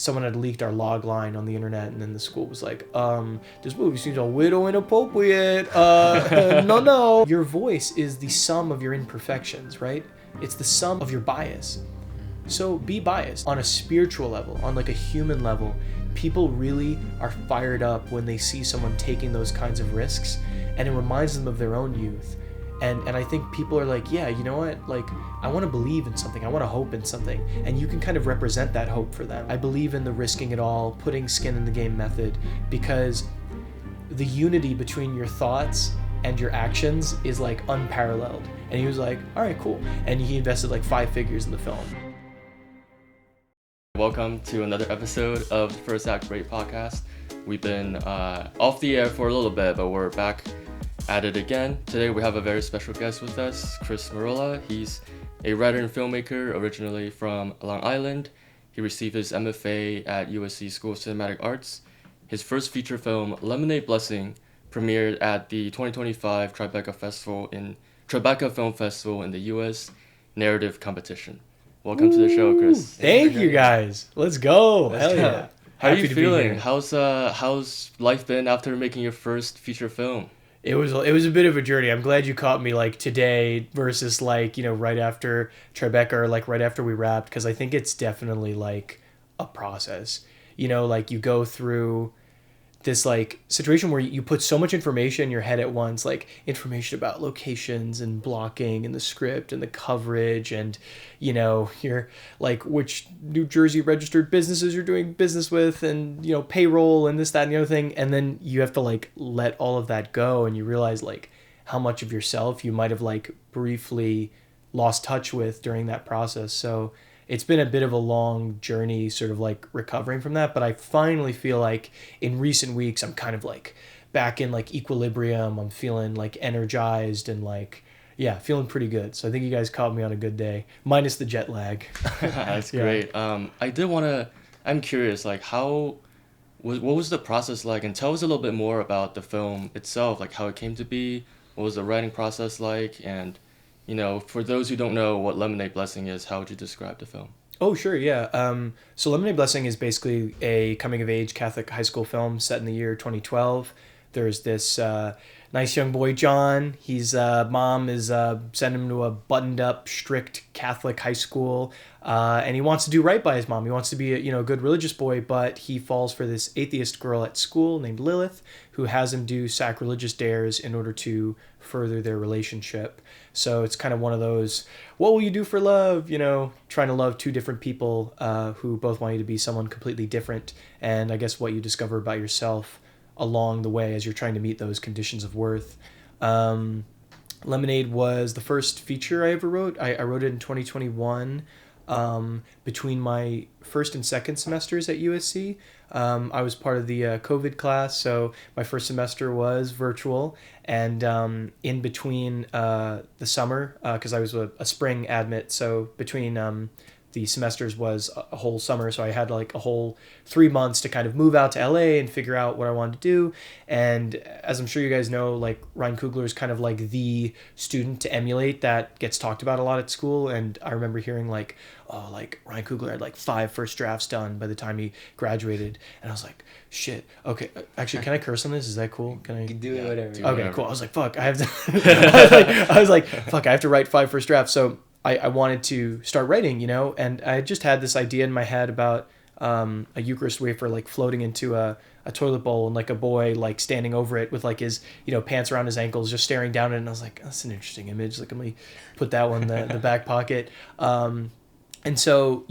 someone had leaked our log line on the internet, and then the school was like, this movie seems a little inappropriate. No. Your voice is the sum of your imperfections, right? It's the sum of your bias. So be biased on a spiritual level, on like a human level. People really are fired up when they see someone taking those kinds of risks, and it reminds them of their own youth. And I think people are like, yeah, you know what? Like, I want to believe in something. I want to hope in something. And you can kind of represent that hope for them. I believe in the risking it all, putting skin in the game method, because the unity between your thoughts and your actions is like unparalleled. And he was like, all right, cool. And he invested like 5 figures in the film. Welcome to another episode of the First Act Rate podcast. We've been off the air for a little bit, but we're back at it again. Today we have a very special guest with us, Chris Merola. He's a writer and filmmaker originally from Long Island. He received his MFA at USC School of Cinematic Arts. His first feature film, Lemonade Blessing, premiered at the 2025 Tribeca Film Festival in the US Narrative Competition. Welcome to the show, Chris. Thank you guys. Let's go. Let's Hell go. yeah. How are Happy you to be feeling? here. How's life been after making your first feature film? It was a bit of a journey. I'm glad you caught me like today versus like, right after Tribeca or like right after we wrapped, because I think it's definitely like a process. Like you go through this like situation where you put so much information in your head at once, like information about locations and blocking and the script and the coverage and you're like which New Jersey registered businesses you're doing business with and payroll and this, that, and the other thing, and then you have to like let all of that go, and you realize like how much of yourself you might have like briefly lost touch with during that process. So it's been a bit of a long journey sort of like recovering from that, but I finally feel like in recent weeks I'm kind of like back in like equilibrium. I'm feeling like energized and like, yeah, feeling pretty good. So I think you guys caught me on a good day, minus the jet lag. That's great. I'm curious, like what was the process like? And tell us a little bit more about the film itself, like how it came to be, what was the writing process like, and for those who don't know what Lemonade Blessing is, how would you describe the film? Oh, sure, yeah. So Lemonade Blessing is basically a coming-of-age Catholic high school film set in the year 2012. There's this nice young boy, John. His mom is sending him to a buttoned-up, strict Catholic high school, and he wants to do right by his mom. He wants to be a good religious boy, but he falls for this atheist girl at school named Lilith, who has him do sacrilegious dares in order to further their relationship. So it's kind of one of those, what will you do for love? Trying to love two different people who both want you to be someone completely different. And I guess what you discover about yourself along the way as you're trying to meet those conditions of worth. Lemonade was the first feature I ever wrote. I wrote it in 2021 between my first and second semesters at USC. I was part of the COVID class, so my first semester was virtual, and in between the summer, because I was a spring admit, so between the semesters was a whole summer, so I had like a whole 3 months to kind of move out to LA and figure out what I wanted to do. And as I'm sure you guys know, like Ryan Coogler is kind of like the student to emulate that gets talked about a lot at school. And I remember hearing like, oh, like Ryan Coogler had like 5 first drafts done by the time he graduated. And I was like, shit, okay, actually, can I curse on this? Is that cool? Can I? You can do it, whatever. Okay, cool. I was like, fuck, I have to, I was like, fuck, I have to write 5 first drafts. So I wanted to start writing, and I just had this idea in my head about a Eucharist wafer like floating into a toilet bowl and like a boy like standing over it with like his pants around his ankles just staring down at it. And I was like, that's an interesting image. Like, let me put that one in the back pocket. And so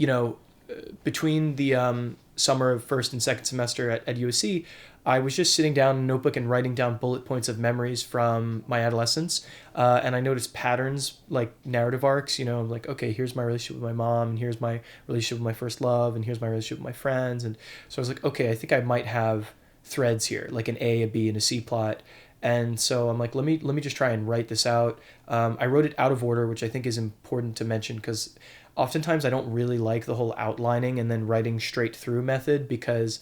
between the summer of first and second semester at USC, I was just sitting down in a notebook and writing down bullet points of memories from my adolescence. And I noticed patterns, like narrative arcs, like, okay, here's my relationship with my mom, and here's my relationship with my first love, and here's my relationship with my friends. And so I was like, okay, I think I might have threads here, like an A, a B, and a C plot. And so I'm like, let me just try and write this out. I wrote it out of order, which I think is important to mention, because oftentimes I don't really like the whole outlining and then writing straight through method, because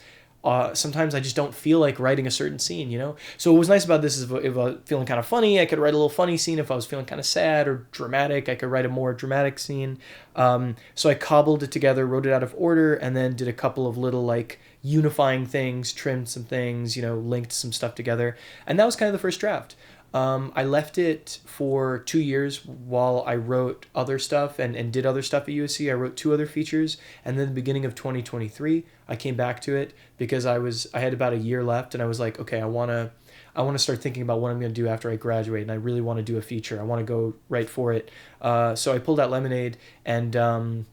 sometimes I just don't feel like writing a certain scene, you know? So what was nice about this is if I was feeling kind of funny, I could write a little funny scene. If I was feeling kind of sad or dramatic, I could write a more dramatic scene. So I cobbled it together, wrote it out of order, and then did a couple of little like unifying things, trimmed some things, you know, linked some stuff together. And that was kind of the first draft. I left it for 2 years while I wrote other stuff and did other stuff at USC. I wrote 2 other features, and then the beginning of 2023, I came back to it because I had about a year left, and I was like, okay, I want to start thinking about what I'm going to do after I graduate, and I really want to do a feature. I want to go right for it. So I pulled out Lemonade, and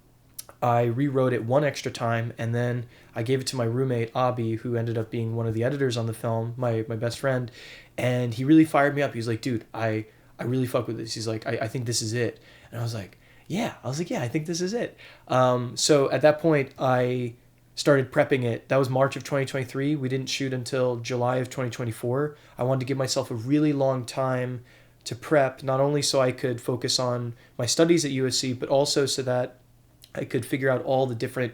I rewrote it one extra time, and then I gave it to my roommate, Abi, who ended up being one of the editors on the film, my best friend, and he really fired me up. He was like, dude, I really fuck with this. He's like, I think this is it. And I was like, yeah, I think this is it. So at that point, I started prepping it. That was March of 2023. We didn't shoot until July of 2024. I wanted to give myself a really long time to prep, not only so I could focus on my studies at USC, but also so that I could figure out all the different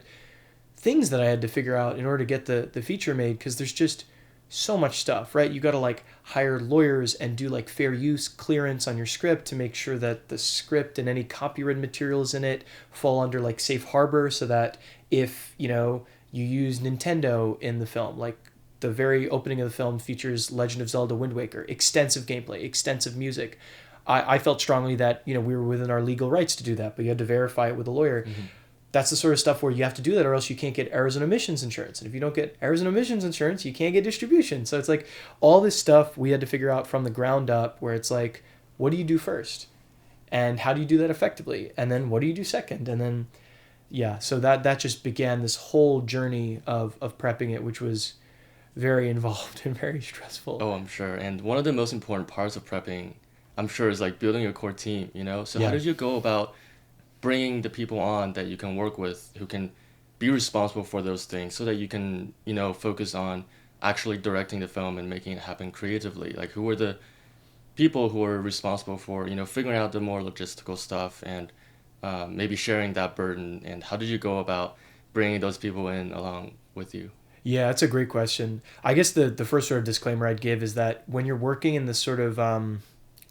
things that I had to figure out in order to get the feature made, because there's just so much stuff, right? You got to like hire lawyers and do like fair use clearance on your script to make sure that the script and any copyrighted materials in it fall under like safe harbor, so that if, you know, you use Nintendo in the film, like the very opening of the film features Legend of Zelda Wind Waker, extensive gameplay, extensive music. I felt strongly that, you know, we were within our legal rights to do that, but you had to verify it with a lawyer. Mm-hmm. That's the sort of stuff where you have to do that, or else you can't get errors and omissions insurance. And if you don't get errors and omissions insurance, you can't get distribution. So it's like all this stuff we had to figure out from the ground up, where it's like, what do you do first? And how do you do that effectively? And then what do you do second? And then, yeah, so that just began this whole journey of prepping it, which was very involved and very stressful. Oh, I'm sure. And one of the most important parts of prepping, I'm sure, is like building a core team, you know? So how did you go about bringing the people on that you can work with, who can be responsible for those things, so that you can, you know, focus on actually directing the film and making it happen creatively? Like, who are the people who are responsible for, you know, figuring out the more logistical stuff and maybe sharing that burden? And how did you go about bringing those people in along with you? Yeah, that's a great question. I guess the first sort of disclaimer I'd give is that when you're working in this sort of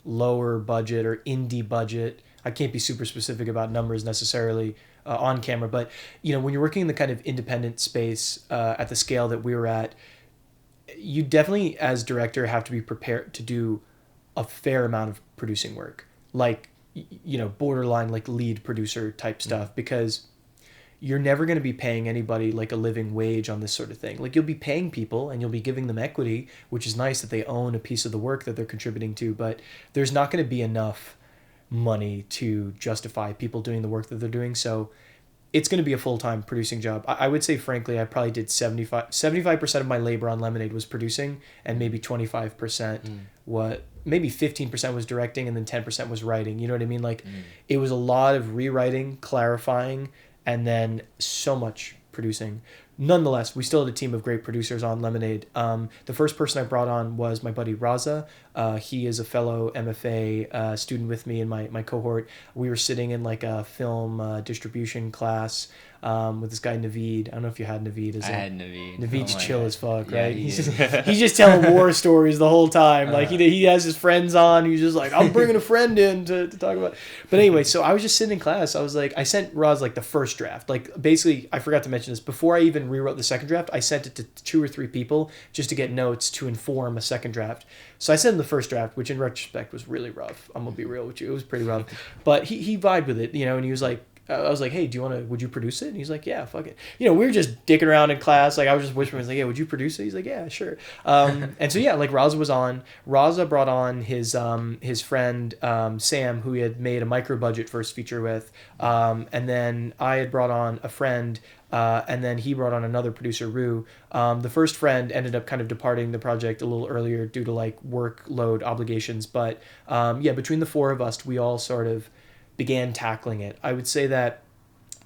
lower budget or indie budget, I can't be super specific about numbers necessarily on camera, but, you know, when you're working in the kind of independent space at the scale that we were at, you definitely, as director, have to be prepared to do a fair amount of producing work, like, you know, borderline like lead producer type stuff, because you're never going to be paying anybody like a living wage on this sort of thing. Like, you'll be paying people and you'll be giving them equity, which is nice that they own a piece of the work that they're contributing to, but there's not going to be enough money to justify people doing the work that they're doing. So it's going to be a full-time producing job. I would say, frankly, I probably did 75% of my labor on Lemonade was producing, and maybe 25% maybe 15% was directing, and then 10% was writing. You know what I mean? Like, it was a lot of rewriting, clarifying, and then so much producing. Nonetheless, we still had a team of great producers on Lemonade. The first person I brought on was my buddy Raza. He is a fellow MFA student with me in my cohort. We were sitting in like a film distribution class with this guy Naveed. I don't know if you had Naveed. I had Naveed. Naveed's chill as fuck, Yeah, right? He's just telling war stories the whole time. Like he has his friends on. He's just like, I'm bringing a friend in to talk about. But anyway, so I was just sitting in class. I was like, I sent Roz like the first draft. Like, basically, I forgot to mention this. Before I even rewrote the second draft, I sent it to 2 or 3 people just to get notes to inform a second draft. So I sent him the first draft, which in retrospect was really rough. I'm gonna be real with you. It was pretty rough. But he vibed with it, you know, and he was like, I was like, hey, would you produce it? And he's like, yeah, fuck it. You know, we were just dicking around in class. Like, I was just whispering, I was like, yeah, would you produce it? He's like, yeah, sure. And so, yeah, like, Raza was on. Raza brought on his friend, Sam, who he had made a micro budget first feature with. And then I had brought on a friend, and then he brought on another producer, Rue. The first friend ended up kind of departing the project a little earlier due to like workload obligations. But yeah, between the 4 of us, we all sort of began tackling it. I would say that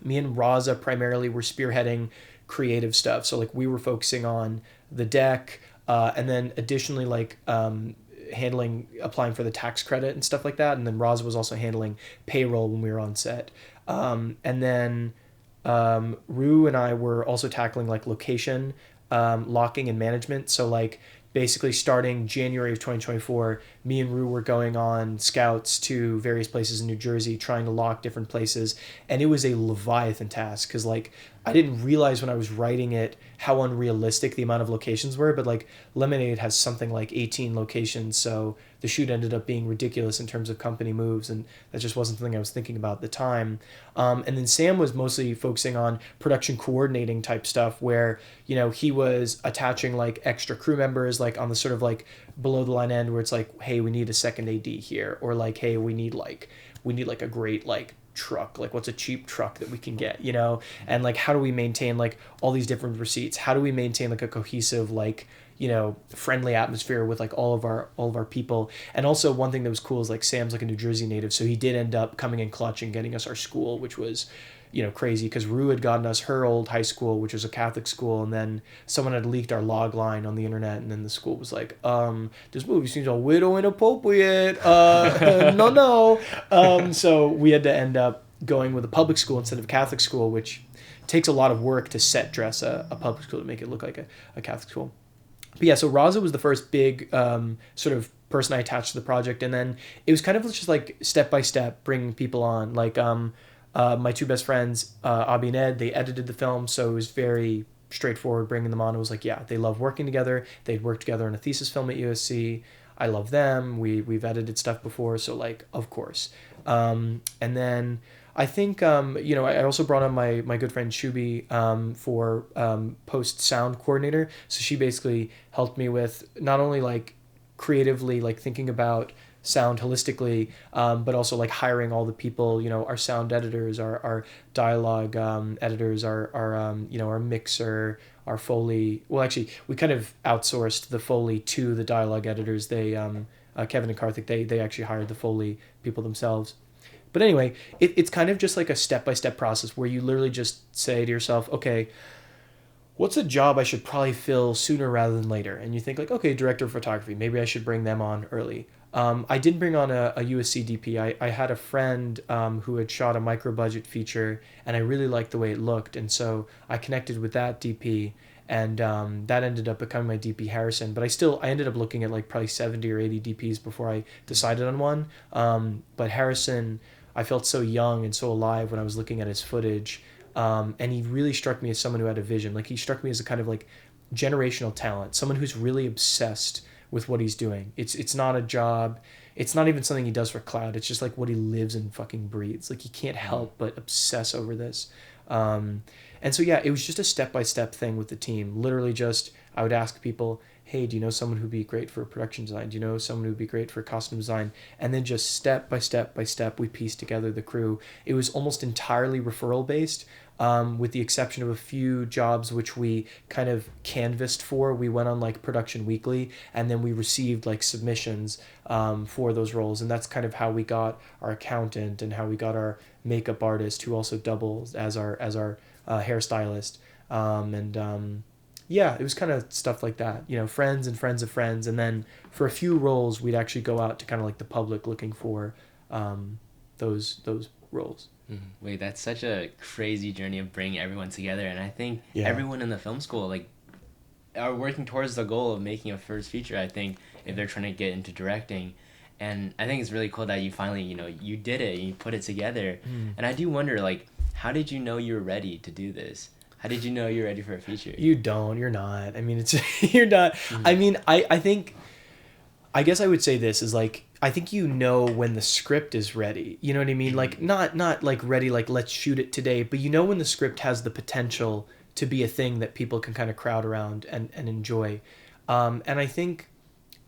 me and Raza primarily were spearheading creative stuff. So like we were focusing on the deck, and then additionally like applying for the tax credit and stuff like that. And then Raza was also handling payroll when we were on set. And then Rue and I were also tackling like location, locking and management. So like basically starting January of 2024, me and Rue were going on scouts to various places in New Jersey, trying to lock different places. And it was a Leviathan task because like I didn't realize when I was writing it how unrealistic the amount of locations were, but like Lemonade has something like 18 locations. So the shoot ended up being ridiculous in terms of company moves, and that just wasn't something I was thinking about at the time. And then Sam was mostly focusing on production coordinating type stuff where, you know, he was attaching like extra crew members like on the sort of like below the line end where it's like, hey, we need a second AD here, or like, hey, we need like a great like truck, like what's a cheap truck that we can get, you know, and like how do we maintain like all these different receipts, how do we maintain like a cohesive like, you know, friendly atmosphere with like all of our people. And also one thing that was cool is like Sam's like a New Jersey native, so he did end up coming in clutch and getting us our school, which was, you know, crazy because Rue had gotten us her old high school, which was a Catholic school, and then someone had leaked our log line on the internet, and then the school was like, this movie seems a little inappropriate, no. So we had to end up going with a public school instead of Catholic school, which takes a lot of work to set dress a public school to make it look like a Catholic school. But yeah, so Raza was the first big sort of person I attached to the project, and then it was kind of just like step by step bringing people on. Like my two best friends, Abby and Ed, they edited the film, so it was very straightforward bringing them on. It was like, yeah, they love working together. They'd worked together on a thesis film at USC. I love them. We've edited stuff before, so like, of course. And then I think, you know, I also brought on my good friend Shubi for post sound coordinator. So she basically helped me with not only like creatively like thinking about sound holistically, but also like hiring all the people, you know, our sound editors, our dialogue editors, our you know, our mixer, our Foley. Well, actually, we kind of outsourced the Foley to the dialogue editors. They Kevin and Karthik, they actually hired the Foley people themselves. But anyway, it's kind of just like a step-by-step process where you literally just say to yourself, okay, what's a job I should probably fill sooner rather than later? And you think like, okay, director of photography, maybe I should bring them on early. I didn't bring on a USC DP. I had a friend who had shot a micro-budget feature, and I really liked the way it looked. And so I connected with that DP, and that ended up becoming my DP, Harrison. But I ended up looking at like probably 70 or 80 DPs before I decided on one. But Harrison, I felt so young and so alive when I was looking at his footage. And he really struck me as someone who had a vision. Like he struck me as a kind of like generational talent, someone who's really obsessed with what he's doing. It's not a job. It's not even something he does for clout. It's just like what he lives and fucking breathes. Like he can't help but obsess over this. And so, yeah, it was just a step-by-step thing with the team. Literally just, I would ask people, hey, do you know someone who'd be great for production design? Do you know someone who'd be great for costume design? And then just step by step by step, we pieced together the crew. It was almost entirely referral based, with the exception of a few jobs which we kind of canvassed for. We went on like Production Weekly, and then we received like submissions for those roles. And that's kind of how we got our accountant and how we got our makeup artist, who also doubles as our hairstylist. Yeah, it was kind of stuff like that, you know, friends and friends of friends. And then for a few roles, we'd actually go out to kind of like the public looking for those roles. Wait, that's such a crazy journey of bringing everyone together. And I think Yeah. everyone in the film school, like, are working towards the goal of making a first feature, I think, if they're trying to get into directing. And I think it's really cool that you finally, you know, you did it, you put it together. And I do wonder, like, how did you know you were ready to do this? How did you know you're ready for a feature? You're not. I mean, it's, you're not. I mean, I think, I guess I would say this is like, I think you know when the script is ready. You know what I mean? Like, not like ready, like, let's shoot it today, but you know when the script has the potential to be a thing that people can kind of crowd around and enjoy. And I think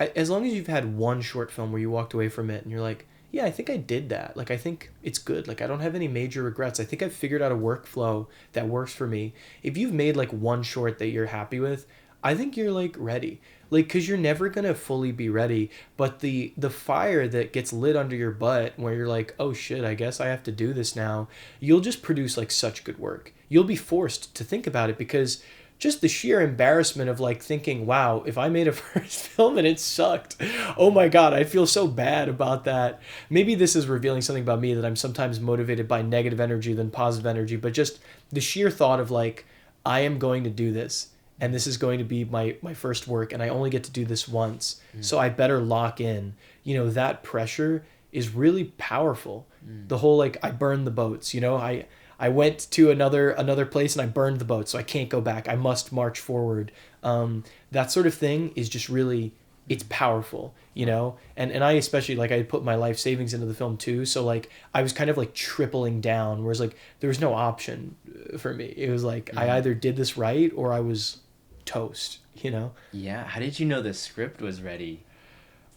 as long as you've had one short film where you walked away from it and you're like, yeah, I think I did that. Like, I think it's good. Like, I don't have any major regrets. I think I've figured out a workflow that works for me. If you've made like one short that you're happy with, I think you're like ready. Like, cause you're never gonna fully be ready, but the fire that gets lit under your butt where you're like, oh shit, I guess I have to do this now, you'll just produce like such good work. You'll be forced to think about it because just the sheer embarrassment of like thinking, wow, if I made a first film and it sucked, oh my God, I feel so bad about that. Maybe this is revealing something about me, that I'm sometimes motivated by negative energy than positive energy, but just the sheer thought of like, I am going to do this and this is going to be my first work, and I only get to do this once, so I better lock in. You know, that pressure is really powerful. The whole, like, I burned the boats, you know, I went to another place and I burned the boat, so I can't go back. I must march forward. That sort of thing is just really, it's powerful, you know? And I especially, like, I put my life savings into the film too, so, like, I was kind of, like, tripling down, whereas, like, there was no option for me. It was like, I either did this right or I was toast, you know? Yeah. How did you know the script was ready?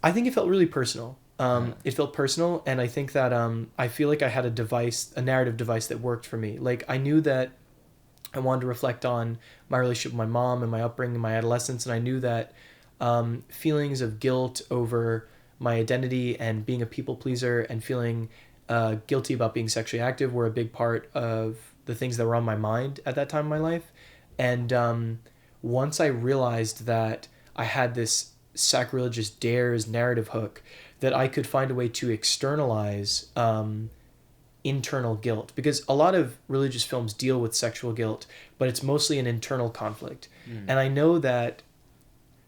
I think it felt really personal. It felt personal, and I think that I feel like I had a narrative device that worked for me. Like, I knew that I wanted to reflect on my relationship with my mom and my upbringing, my adolescence, and I knew that feelings of guilt over my identity and being a people pleaser and feeling guilty about being sexually active were a big part of the things that were on my mind at that time in my life. And once I realized that I had this sacrilegious dares narrative hook, that I could find a way to externalize internal guilt, because a lot of religious films deal with sexual guilt, but it's mostly an internal conflict. And I know that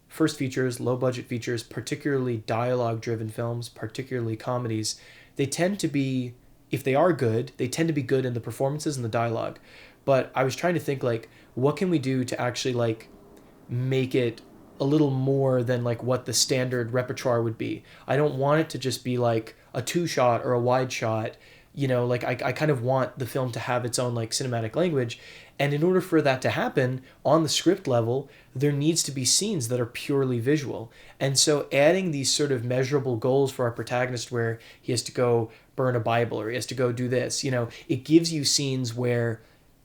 first features, low budget features, particularly dialogue driven films, particularly comedies, they tend to be, if they are good, they tend to be good in the performances and the dialogue. But I was trying to think, like, what can we do to actually, like, make it a little more than, like, what the standard repertoire would be. I don't want it to just be like a 2-shot or a wide shot, you know, like, I kind of want the film to have its own, like, cinematic language. And in order for that to happen on the script level, there needs to be scenes that are purely visual. And so adding these sort of measurable goals for our protagonist, where he has to go burn a Bible or he has to go do this, you know, it gives you scenes where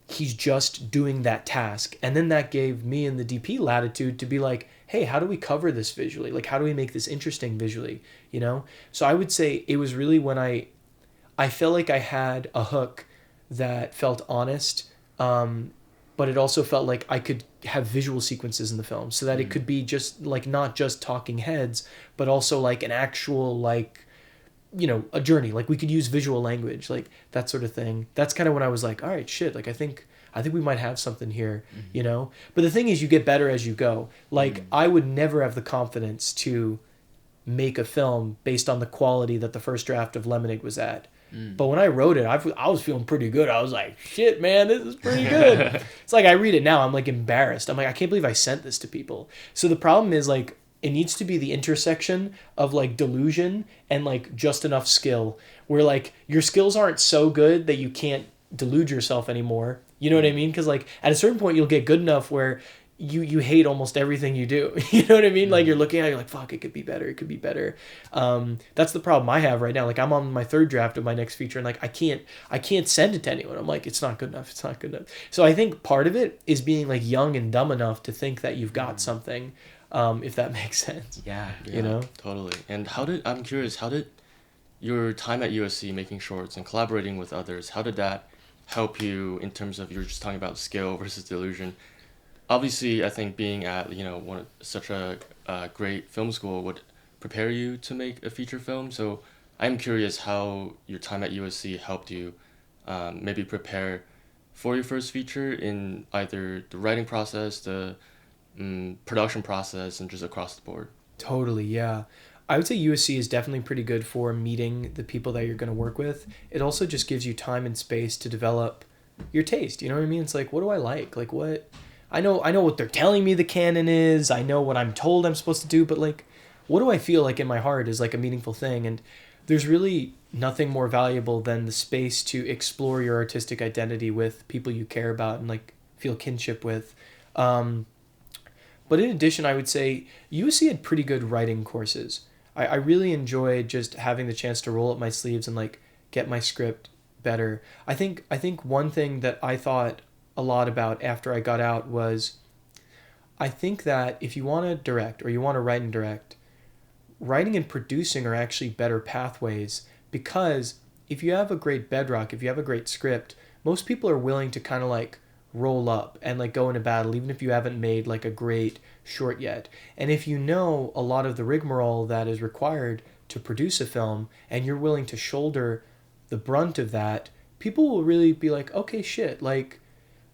he's just doing that task. And then that gave me and the DP latitude to be like, hey, how do we cover this visually? Like, how do we make this interesting visually, you know? So I would say it was really when I felt like I had a hook that felt honest, but it also felt like I could have visual sequences in the film, so that it could be just, like, not just talking heads, but also, like, an actual, like, you know, a journey. Like, we could use visual language, like, that sort of thing. That's kind of when I was like, all right, shit, like, I think we might have something here, you know? But the thing is, you get better as you go. Like, I would never have the confidence to make a film based on the quality that the first draft of Lemonade was at. But when I wrote it, I was feeling pretty good. I was like, shit, man, this is pretty good. It's like, I read it now, I'm, like, embarrassed. I'm like, I can't believe I sent this to people. So the problem is, like, it needs to be the intersection of, like, delusion and, like, just enough skill, where, like, your skills aren't so good that you can't delude yourself anymore. You know what I mean? Because, like, at a certain point, you'll get good enough where you hate almost everything you do. You know what I mean? Like, you're looking at it, you're like, fuck, it could be better. It could be better. That's the problem I have right now. Like, I'm on my third draft of my next feature, and, like, I can't send it to anyone. I'm like, it's not good enough. It's not good enough. So I think part of it is being, like, young and dumb enough to think that you've got something, if that makes sense. Yeah. You know? Totally. And I'm curious, how did your time at USC making shorts and collaborating with others, how did that help you in terms of, you were just talking about skill versus delusion? Obviously, I think being at, you know, such a great film school would prepare you to make a feature film. So I'm curious how your time at USC helped you maybe prepare for your first feature in either the writing process, the production process, and just across the board. Totally, yeah. I would say USC is definitely pretty good for meeting the people that you're going to work with. It also just gives you time and space to develop your taste. You know what I mean? It's like, what do I like? Like, what... I know what they're telling me the canon is. I know what I'm told I'm supposed to do, but, like, what do I feel like in my heart is, like, a meaningful thing? And there's really nothing more valuable than the space to explore your artistic identity with people you care about and, like, feel kinship with. But in addition, I would say USC had pretty good writing courses. I really enjoyed just having the chance to roll up my sleeves and, like, get my script better. I think one thing that I thought a lot about after I got out was, I think that if you want to direct or you want to write and direct, writing and producing are actually better pathways, because if you have a great bedrock, if you have a great script, most people are willing to kind of, like, roll up and, like, go into battle, even if you haven't made, like, a great short yet. And if you know a lot of the rigmarole that is required to produce a film, and you're willing to shoulder the brunt of that, people will really be like, okay, shit, like,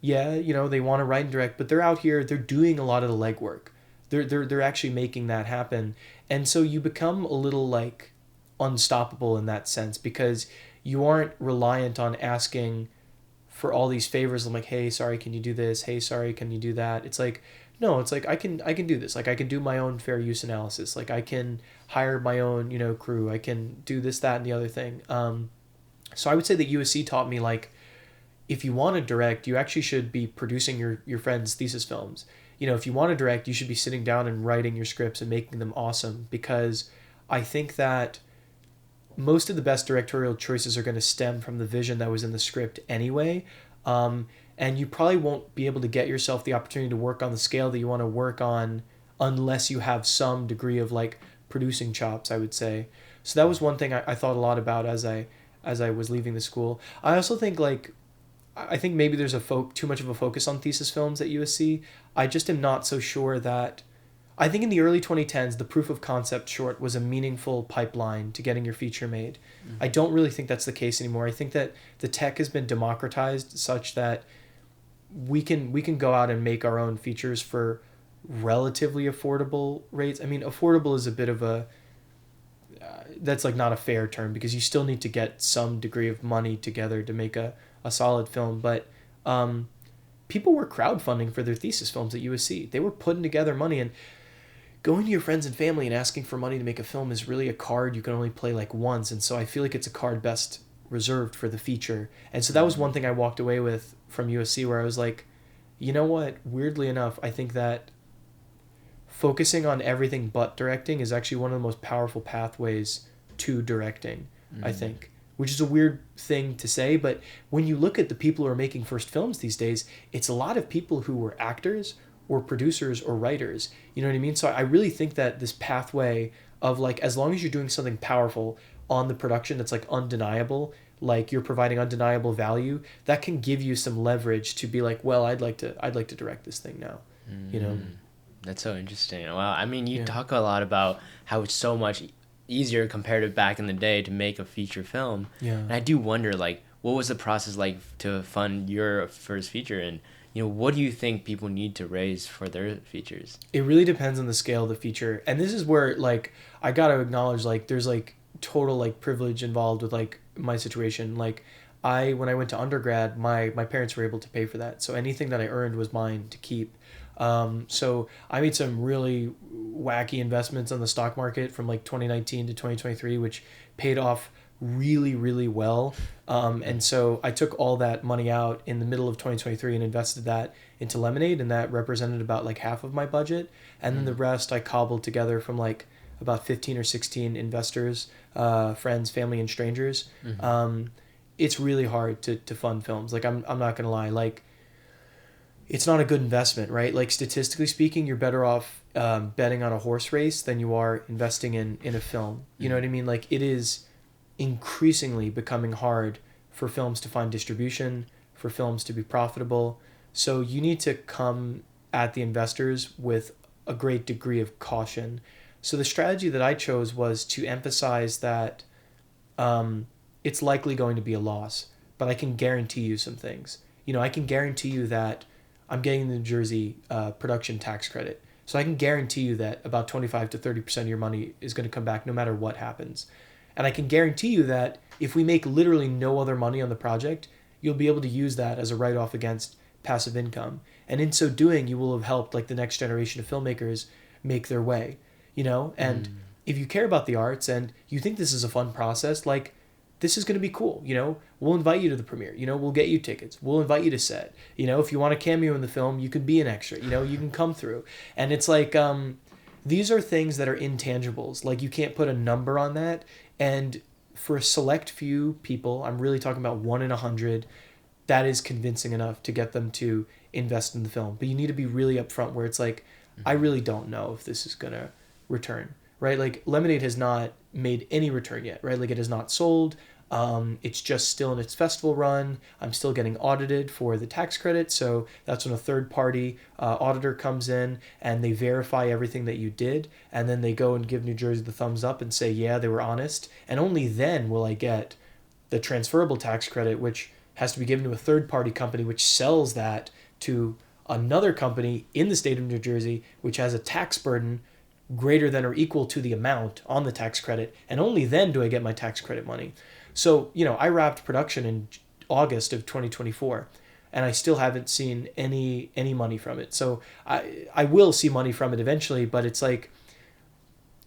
Yeah, they want to write and direct, but they're out here, they're doing a lot of the legwork. They're actually making that happen. And so you become a little like unstoppable in that sense because you aren't reliant on asking for all these favors. I'm like, hey, sorry, can you do this? Hey, sorry, can you do that? It's like, no, it's like I can do this. Like I can do my own fair use analysis. Like I can hire my own, crew. I can do this, that, and the other thing. So I would say that USC taught me like if you want to direct, you actually should be producing your friends' thesis films. If you want to direct, you should be sitting down and writing your scripts and making them awesome because I think that most of the best directorial choices are going to stem from the vision that was in the script anyway. And you probably won't be able to get yourself the opportunity to work on the scale that you want to work on unless you have some degree of like producing chops, I would say. So that was one thing I thought a lot about as I was leaving the school. I also think like I think maybe there's too much of a focus on thesis films at USC. I just am not so sure that. I think in the early 2010s, the proof of concept short was a meaningful pipeline to getting your feature made. Mm-hmm. I don't really think that's the case anymore. I think that the tech has been democratized such that we can go out and make our own features for relatively affordable rates. I mean, affordable is a bit of a that's like not a fair term because you still need to get some degree of money together to make a solid film. But people were crowdfunding for their thesis films at USC. They were putting together money, and going to your friends and family and asking for money to make a film is really a card you can only play like once. And so I feel like it's a card best reserved for the feature. And so that was one thing I walked away with from USC where I was like, you know what? Weirdly enough, I think that focusing on everything but directing is actually one of the most powerful pathways to directing, I think. Which is a weird thing to say, but when you look at the people who are making first films these days, it's a lot of people who were actors or producers or writers. You know what I mean? So I really think that this pathway of like, as long as you're doing something powerful on the production that's like undeniable, like you're providing undeniable value, that can give you some leverage to be like, well, I'd like to direct this thing now, That's so interesting. Well, I mean, you talk a lot about how it's so much easier compared to back in the day to make a feature film. Yeah. And I do wonder, like, what was the process like to fund your first feature? And, what do you think people need to raise for their features? It really depends on the scale of the feature. And this is where, like, I got to acknowledge, like, there's, like, total, like, privilege involved with, like, my situation. Like, when I went to undergrad, my parents were able to pay for that. So anything that I earned was mine to keep. So I made some really wacky investments on the stock market from like 2019 to 2023, which paid off really, really well. And so I took all that money out in the middle of 2023 and invested that into Lemonade, and that represented about like half of my budget. And then the rest I cobbled together from like about 15 or 16 investors, friends, family, and strangers. It's really hard to fund films. Like I'm not gonna lie, like it's not a good investment, right? Like statistically speaking, you're better off betting on a horse race than you are investing in a film. You know what I mean? Like it is increasingly becoming hard for films to find distribution, for films to be profitable. So you need to come at the investors with a great degree of caution. So the strategy that I chose was to emphasize that it's likely going to be a loss, but I can guarantee you some things. I can guarantee you that I'm getting the New Jersey production tax credit. So I can guarantee you that about 25 to 30% of your money is going to come back no matter what happens. And I can guarantee you that if we make literally no other money on the project, you'll be able to use that as a write-off against passive income. And in so doing, you will have helped like the next generation of filmmakers make their way, And if you care about the arts and you think this is a fun process, like this is going to be cool. We'll invite you to the premiere, we'll get you tickets. We'll invite you to set, if you want a cameo in the film, you can be an extra, you can come through. And it's like, these are things that are intangibles. Like you can't put a number on that. And for a select few people, I'm really talking about 1 in 100, that is convincing enough to get them to invest in the film. But you need to be really upfront where it's like, I really don't know if this is going to return, right? Like Lemonade has not made any return yet, right? Like it has not sold. It's just still in its festival run. I'm still getting audited for the tax credit. So that's when a third party auditor comes in and they verify everything that you did. And then they go and give New Jersey the thumbs up and say, yeah, they were honest. And only then will I get the transferable tax credit, which has to be given to a third-party company, which sells that to another company in the state of New Jersey, which has a tax burden greater than or equal to the amount on the tax credit, and only then do I get my tax credit money. So, I wrapped production in August of 2024, and I still haven't seen any money from it. So I will see money from it eventually, but it's like,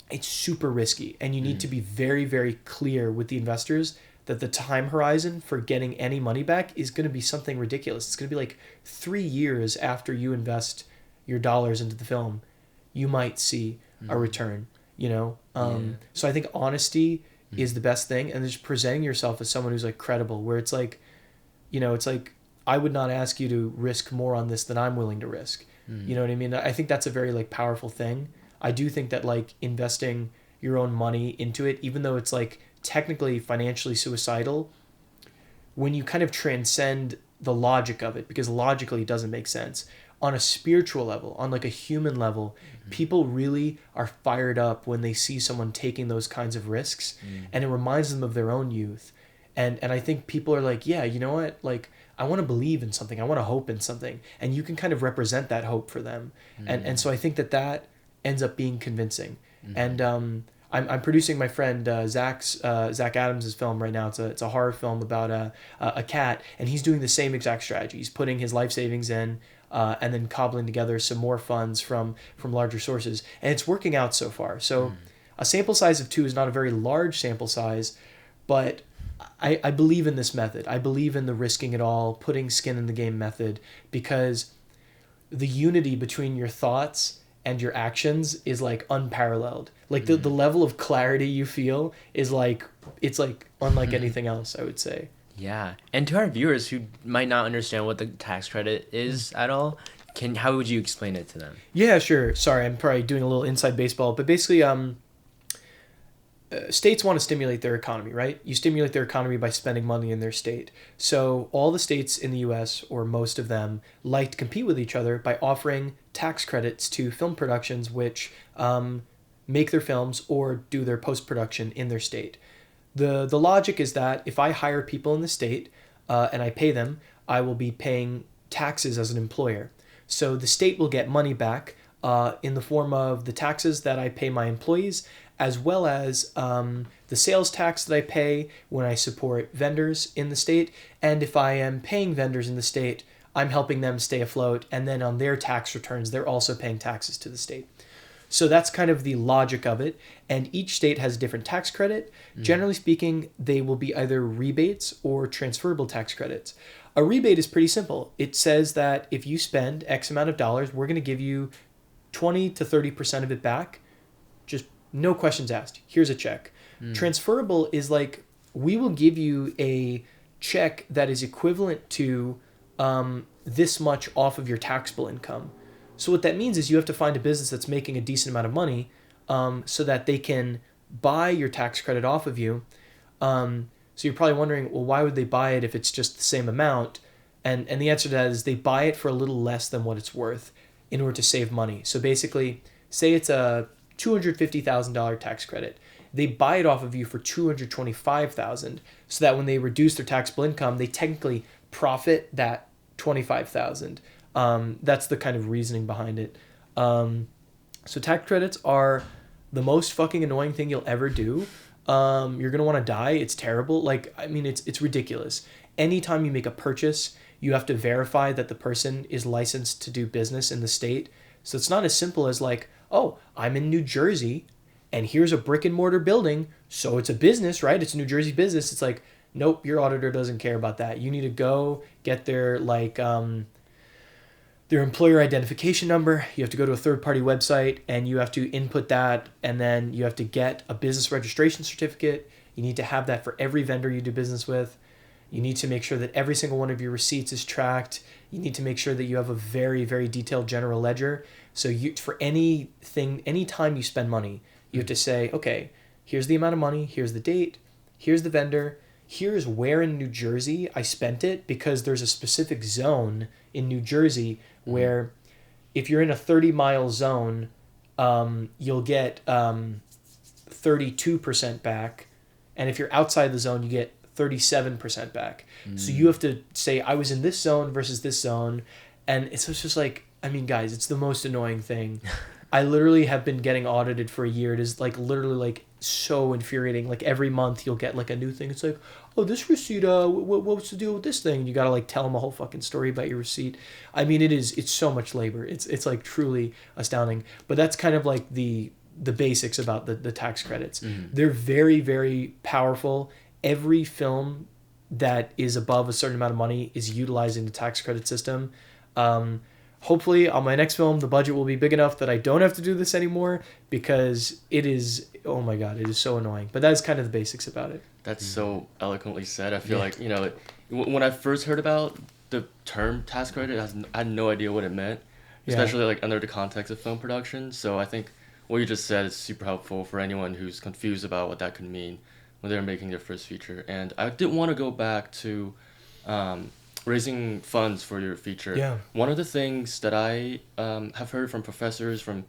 it's super risky, and you need to be very, very clear with the investors that the time horizon for getting any money back is going to be something ridiculous. It's going to be like 3 years after you invest your dollars into the film, you might see a return, So I think honesty is the best thing, and just presenting yourself as someone who's like credible, where it's like, it's like, I would not ask you to risk more on this than I'm willing to risk. You know what I mean? I think that's a very like powerful thing. I do think that like investing your own money into it, even though it's like technically financially suicidal, when you kind of transcend the logic of it, because logically it doesn't make sense, on a spiritual level, on like a human level, people really are fired up when they see someone taking those kinds of risks, and it reminds them of their own youth. And I think people are like, yeah, you know what? Like, I want to believe in something. I want to hope in something. And you can kind of represent that hope for them. And so I think that ends up being convincing. And I'm producing my friend Zach Adams' film right now. It's a horror film about a cat, and he's doing the same exact strategy. He's putting his life savings in, and then cobbling together some more funds from larger sources, and it's working out so far. So a sample size of 2 is not a very large sample size, but I believe in this method. I believe in the risking it all, putting skin in the game method, because the unity between your thoughts and your actions is like unparalleled. Like the level of clarity you feel is like, it's like unlike anything else, I would say. Yeah. And to our viewers who might not understand what the tax credit is at all, how would you explain it to them? Yeah, sure. Sorry, I'm probably doing a little inside baseball, but basically, states want to stimulate their economy, right? You stimulate their economy by spending money in their state. So all the states in the US, or most of them, like to compete with each other by offering tax credits to film productions which make their films or do their post-production in their state. The logic is that if I hire people in the state and I pay them, I will be paying taxes as an employer. So the state will get money back in the form of the taxes that I pay my employees, as well as the sales tax that I pay when I support vendors in the state. And if I am paying vendors in the state, I'm helping them stay afloat. And then on their tax returns, they're also paying taxes to the state. So that's kind of the logic of it. And each state has a different tax credit. Generally speaking, they will be either rebates or transferable tax credits. A rebate is pretty simple. It says that if you spend X amount of dollars, we're going to give you 20 to 30% of it back. Just no questions asked. Here's a check. Transferable is like, we will give you a check that is equivalent to this much off of your taxable income. So what that means is you have to find a business that's making a decent amount of money so that they can buy your tax credit off of you. So you're probably wondering, well, why would they buy it if it's just the same amount? And the answer to that is they buy it for a little less than what it's worth in order to save money. So basically, say it's a $250,000 tax credit. They buy it off of you for $225,000, so that when they reduce their taxable income, they technically profit that $25,000. That's the kind of reasoning behind it. So tax credits are the most fucking annoying thing you'll ever do. You're gonna want to die. It's terrible. Like, I mean, it's ridiculous. Anytime you make a purchase, you have to verify that the person is licensed to do business in the state. So it's not as simple as like, oh, I'm in New Jersey and here's a brick and mortar building, so it's a business, right? It's a New Jersey business. It's like, nope, your auditor doesn't care about that. You need to go get their their employer identification number. You have to go to a third-party website and you have to input that, and then you have to get a business registration certificate. You need to have that for every vendor you do business with. You need to make sure that every single one of your receipts is tracked. You need to make sure that you have a very, very detailed general ledger. So for anything, anytime you spend money, you have to say, okay, here's the amount of money, here's the date, here's the vendor, here's where in New Jersey I spent it, because there's a specific zone in New Jersey where if you're in a 30-mile zone, you'll get 32% back. And if you're outside the zone, you get 37% back. So you have to say, I was in this zone versus this zone. And it's just like, I mean, guys, it's the most annoying thing. I literally have been getting audited for a year. It is like literally like so infuriating. Like every month you'll get like a new thing. It's like, oh, this receipt, what's the deal with this thing? And you got to like tell them a whole fucking story about your receipt. I mean, it's so much labor. It's like truly astounding. But that's kind of like the basics about the tax credits. They're very, very powerful. Every film that is above a certain amount of money is utilizing the tax credit system. Hopefully on my next film, the budget will be big enough that I don't have to do this anymore, because it is, oh my God, it is so annoying. But that's kind of the basics about it. That's so eloquently said. I feel like, you know, when I first heard about the term tax credit, I had no idea what it meant, especially like under the context of film production. So I think what you just said is super helpful for anyone who's confused about what that could mean when they're making their first feature. And I did want to go back to raising funds for your feature. Yeah. One of the things that I have heard from professors, from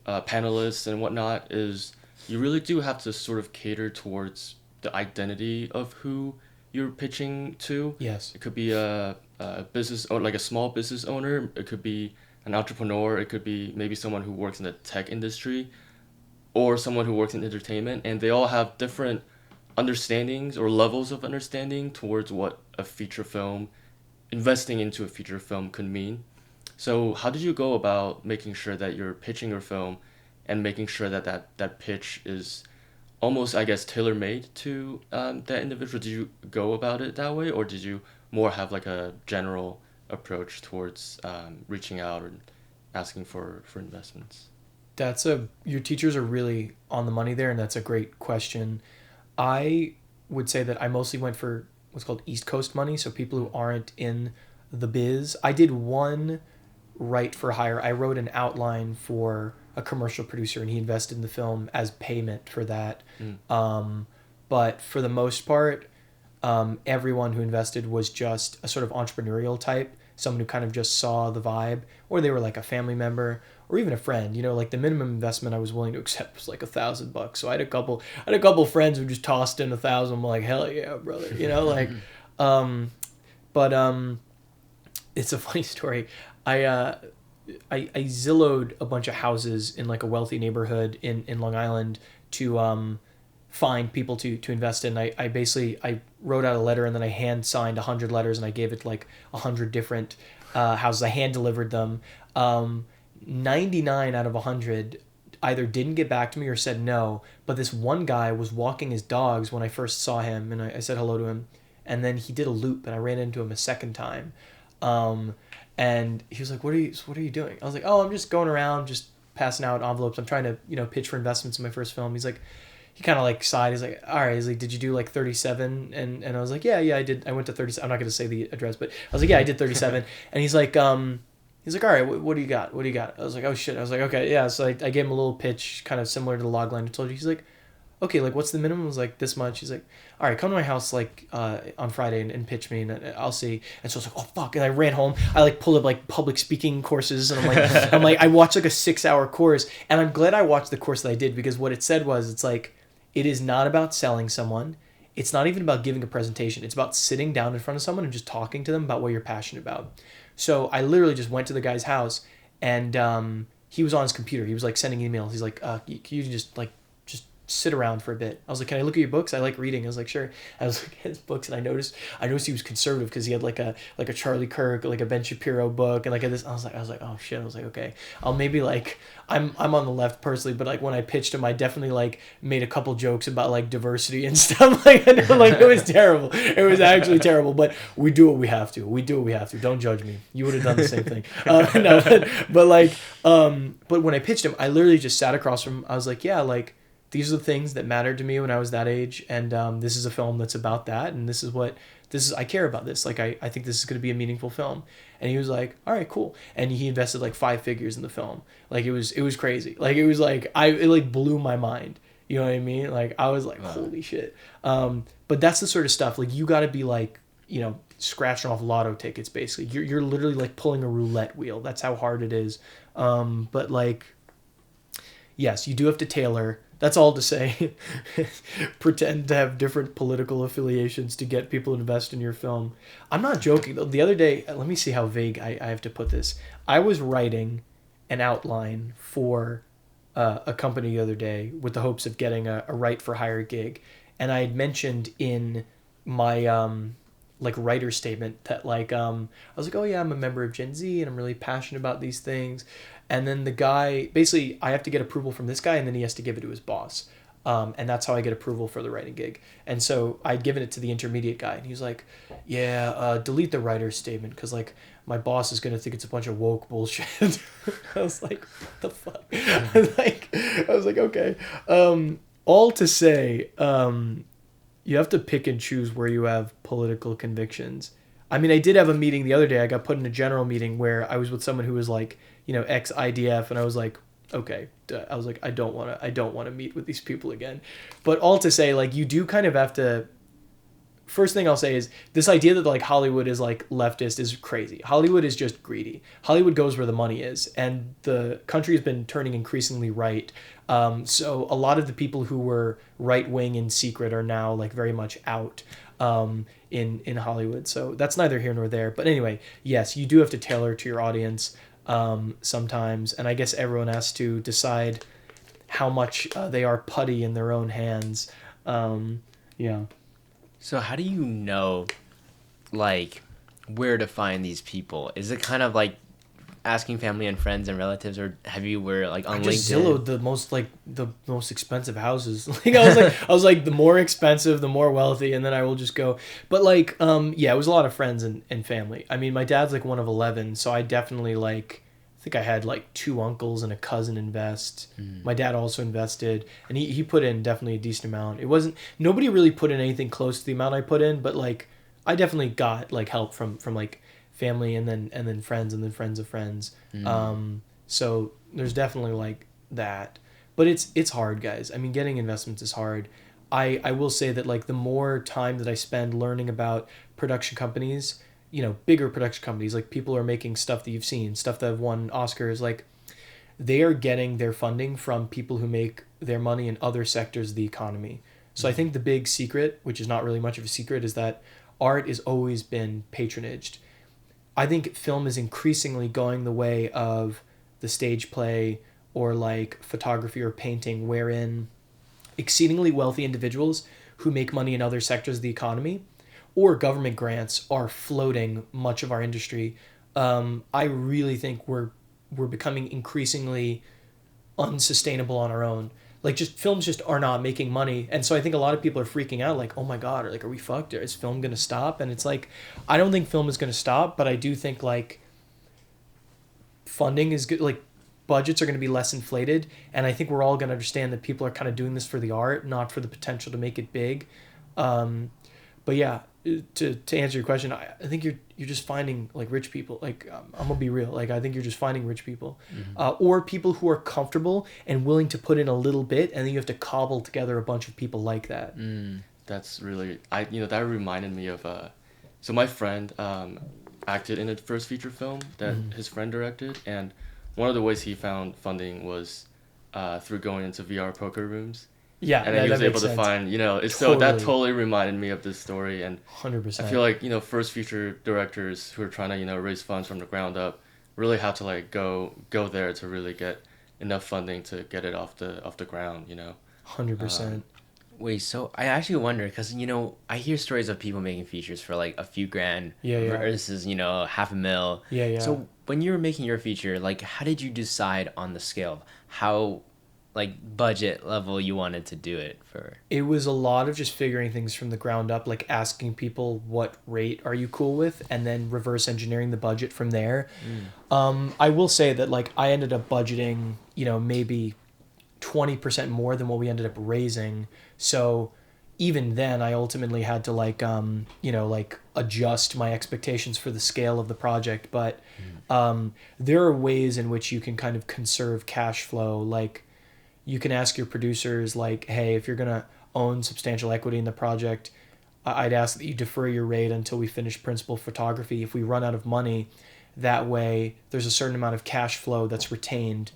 panelists and whatnot, is you really do have to sort of cater towards the identity of who you're pitching to. Yes. It could be a business, or like a small business owner. It could be an entrepreneur. It could be maybe someone who works in the tech industry, or someone who works in entertainment, and they all have different understandings or levels of understanding towards what a feature film, investing into a feature film, could mean. So how did you go about making sure that you're pitching your film and making sure that that pitch is almost, I guess, tailor-made to that individual? Did you go about it that way, or did you more have like a general approach towards reaching out and asking for investments? Your teachers are really on the money there, and that's a great question. I would say that I mostly went for what's called East Coast money, so people who aren't in the biz. I did one write for hire. I wrote an outline for a commercial producer, and he invested in the film as payment for that. But for the most part, everyone who invested was just a sort of entrepreneurial type, someone who kind of just saw the vibe, or they were like a family member or even a friend. You know, like the minimum investment I was willing to accept was like $1,000. So I had a couple friends who just tossed in $1,000. I'm like, hell yeah, brother. You know, like, it's a funny story. I Zillowed a bunch of houses in like a wealthy neighborhood in Long Island to find people to invest in. I basically wrote out a letter, and then I hand signed 100 letters, and I gave it like 100 different houses. I hand delivered them. 99 out of 100 either didn't get back to me or said no. But this one guy was walking his dogs when I first saw him, and I said hello to him, and then he did a loop, and I ran into him a second time. And he was like, what are you doing? I was like, oh, I'm just going around, just passing out envelopes. I'm trying to, pitch for investments in my first film. He's like, he kind of like sighed. He's like, all right. He's like, did you do like 37? And I was like, yeah, I did. I went to 37. I'm not going to say the address, but I was like, yeah, I did 37. And he's like, all right, what do you got? What do you got? I was like, oh shit. I was like, okay, yeah. So I gave him a little pitch, kind of similar to the logline I told you. He's like, okay, like what's the minimum? I was like, this much. He's like, all right, come to my house like on Friday and pitch me, and I'll see. And so I was like, oh fuck. And I ran home. I like pulled up like public speaking courses, and I'm like, I watched like a 6-hour course, and I'm glad I watched the course that I did, because what it said was, it's like, it is not about selling someone. It's not even about giving a presentation. It's about sitting down in front of someone and just talking to them about what you're passionate about. So I literally just went to the guy's house, and he was on his computer. He was like sending emails. He's like, can you just sit around for a bit? I was like, can I look at your books? I like reading. I was like, sure. I was looking at his books, and I noticed he was conservative, because he had like a Charlie Kirk, like a Ben Shapiro book, and like this. I was like, oh shit. I was like, okay, I'll maybe like, I'm on the left personally, but like when I pitched him, I definitely like made a couple jokes about like diversity and stuff. Like, I know, like it was terrible. It was actually terrible, but we do what we have to. Don't judge me. You would have done the same thing. But when I pitched him, I literally just sat across from him. I was like, yeah, like, these are the things that mattered to me when I was that age, and this is a film that's about that, and I care about this. Like, I think this is going to be a meaningful film. And he was like, all right, cool. And he invested like 5 figures in the film. Like, it was crazy. Like, it was like, it like blew my mind. You know what I mean? Like, I was like, holy shit. But that's the sort of stuff, like, you got to be like, scratching off lotto tickets, basically. You're literally like pulling a roulette wheel. That's how hard it is. But like, yes, you do have to tailor. That's all to say. Pretend to have different political affiliations to get people to invest in your film. I'm not joking, though. The other day, let me see how vague I have to put this. I was writing an outline for a company the other day with the hopes of getting a write for hire gig. And I had mentioned in my like writer statement that like I was like, oh yeah, I'm a member of Gen Z and I'm really passionate about these things. And then the guy, basically I have to get approval from this guy and then he has to give it to his boss. And that's how I get approval for the writing gig. And so I'd given it to the intermediate guy and he was like, yeah, delete the writer's statement because like my boss is going to think it's a bunch of woke bullshit. I was like, what the fuck? I was like, okay. All to say, you have to pick and choose where you have political convictions. I mean, I did have a meeting the other day. I got put in a general meeting where I was with someone who was like, ex-IDF, and I was like, okay. I was like, I don't want to meet with these people again. But all to say, like, you do kind of have to. First thing I'll say is this idea that like Hollywood is like leftist is crazy. Hollywood is just greedy. Hollywood goes where the money is, and the country has been turning increasingly right. So a lot of the people who were right wing in secret are now like very much out in Hollywood. So that's neither here nor there. But anyway, yes, you do have to tailor to your audience sometimes, and I guess everyone has to decide how much they are putty in their own hands. Yeah. So how do you know, like, where to find these people? Is it kind of like asking family and friends and relatives, or have you were like on I just LinkedIn? Zillowed the most expensive houses. Like I was like the more expensive, the more wealthy, and then I will just go. But like yeah, it was a lot of friends and family. I mean, my dad's like one of 11, so I definitely like. I think I had like 2 uncles and a cousin invest. My dad also invested, and he put in definitely a decent amount. It wasn't nobody really put in anything close to the amount I put in, but like I definitely got like help from like family and then friends and then friends of friends. So there's definitely like that, but it's hard, guys. I mean, getting investments is hard. I will say that like the more time that I spend learning about production companies, bigger production companies, like people who are making stuff that you've seen, stuff that have won Oscars, like they are getting their funding from people who make their money in other sectors of the economy. So I think the big secret, which is not really much of a secret, is that art has always been patronaged. I think film is increasingly going the way of the stage play or like photography or painting, wherein exceedingly wealthy individuals who make money in other sectors of the economy or government grants are floating much of our industry. I really think we're becoming increasingly unsustainable on our own. Like just films just are not making money. And so I think a lot of people are freaking out like, oh my God, or like, are we fucked? Is film going to stop? And it's like, I don't think film is going to stop, but I do think like funding is good. Like budgets are going to be less inflated. And I think we're all going to understand that people are kind of doing this for the art, not for the potential to make it big. But yeah, to answer your question, I think you're just finding like rich people. Like I'm gonna be real. Like I think you're just finding rich people, or people who are comfortable and willing to put in a little bit, and then you have to cobble together a bunch of people like that. That's really that reminded me of so my friend acted in a first feature film that his friend directed, and one of the ways he found funding was through going into VR poker rooms. Yeah, and then he was able to find, so that totally reminded me of this story, and 100%. I feel like, first feature directors who are trying to, raise funds from the ground up really have to like go there to really get enough funding to get it off the ground, 100%. Wait, so I actually wonder, because, I hear stories of people making features for like a few grand versus, $500,000. Yeah. So when you were making your feature, like, how did you decide on the scale? How like budget level you wanted to do it for? It was a lot of just figuring things from the ground up, like asking people what rate are you cool with, and then reverse engineering the budget from there. I will say that like I ended up budgeting, maybe 20% more than what we ended up raising. So even then I ultimately had to like, like adjust my expectations for the scale of the project. But there are ways in which you can kind of conserve cash flow. Like, you can ask your producers like, hey, if you're going to own substantial equity in the project, I'd ask that you defer your rate until we finish principal photography. If we run out of money, that way there's a certain amount of cash flow that's retained.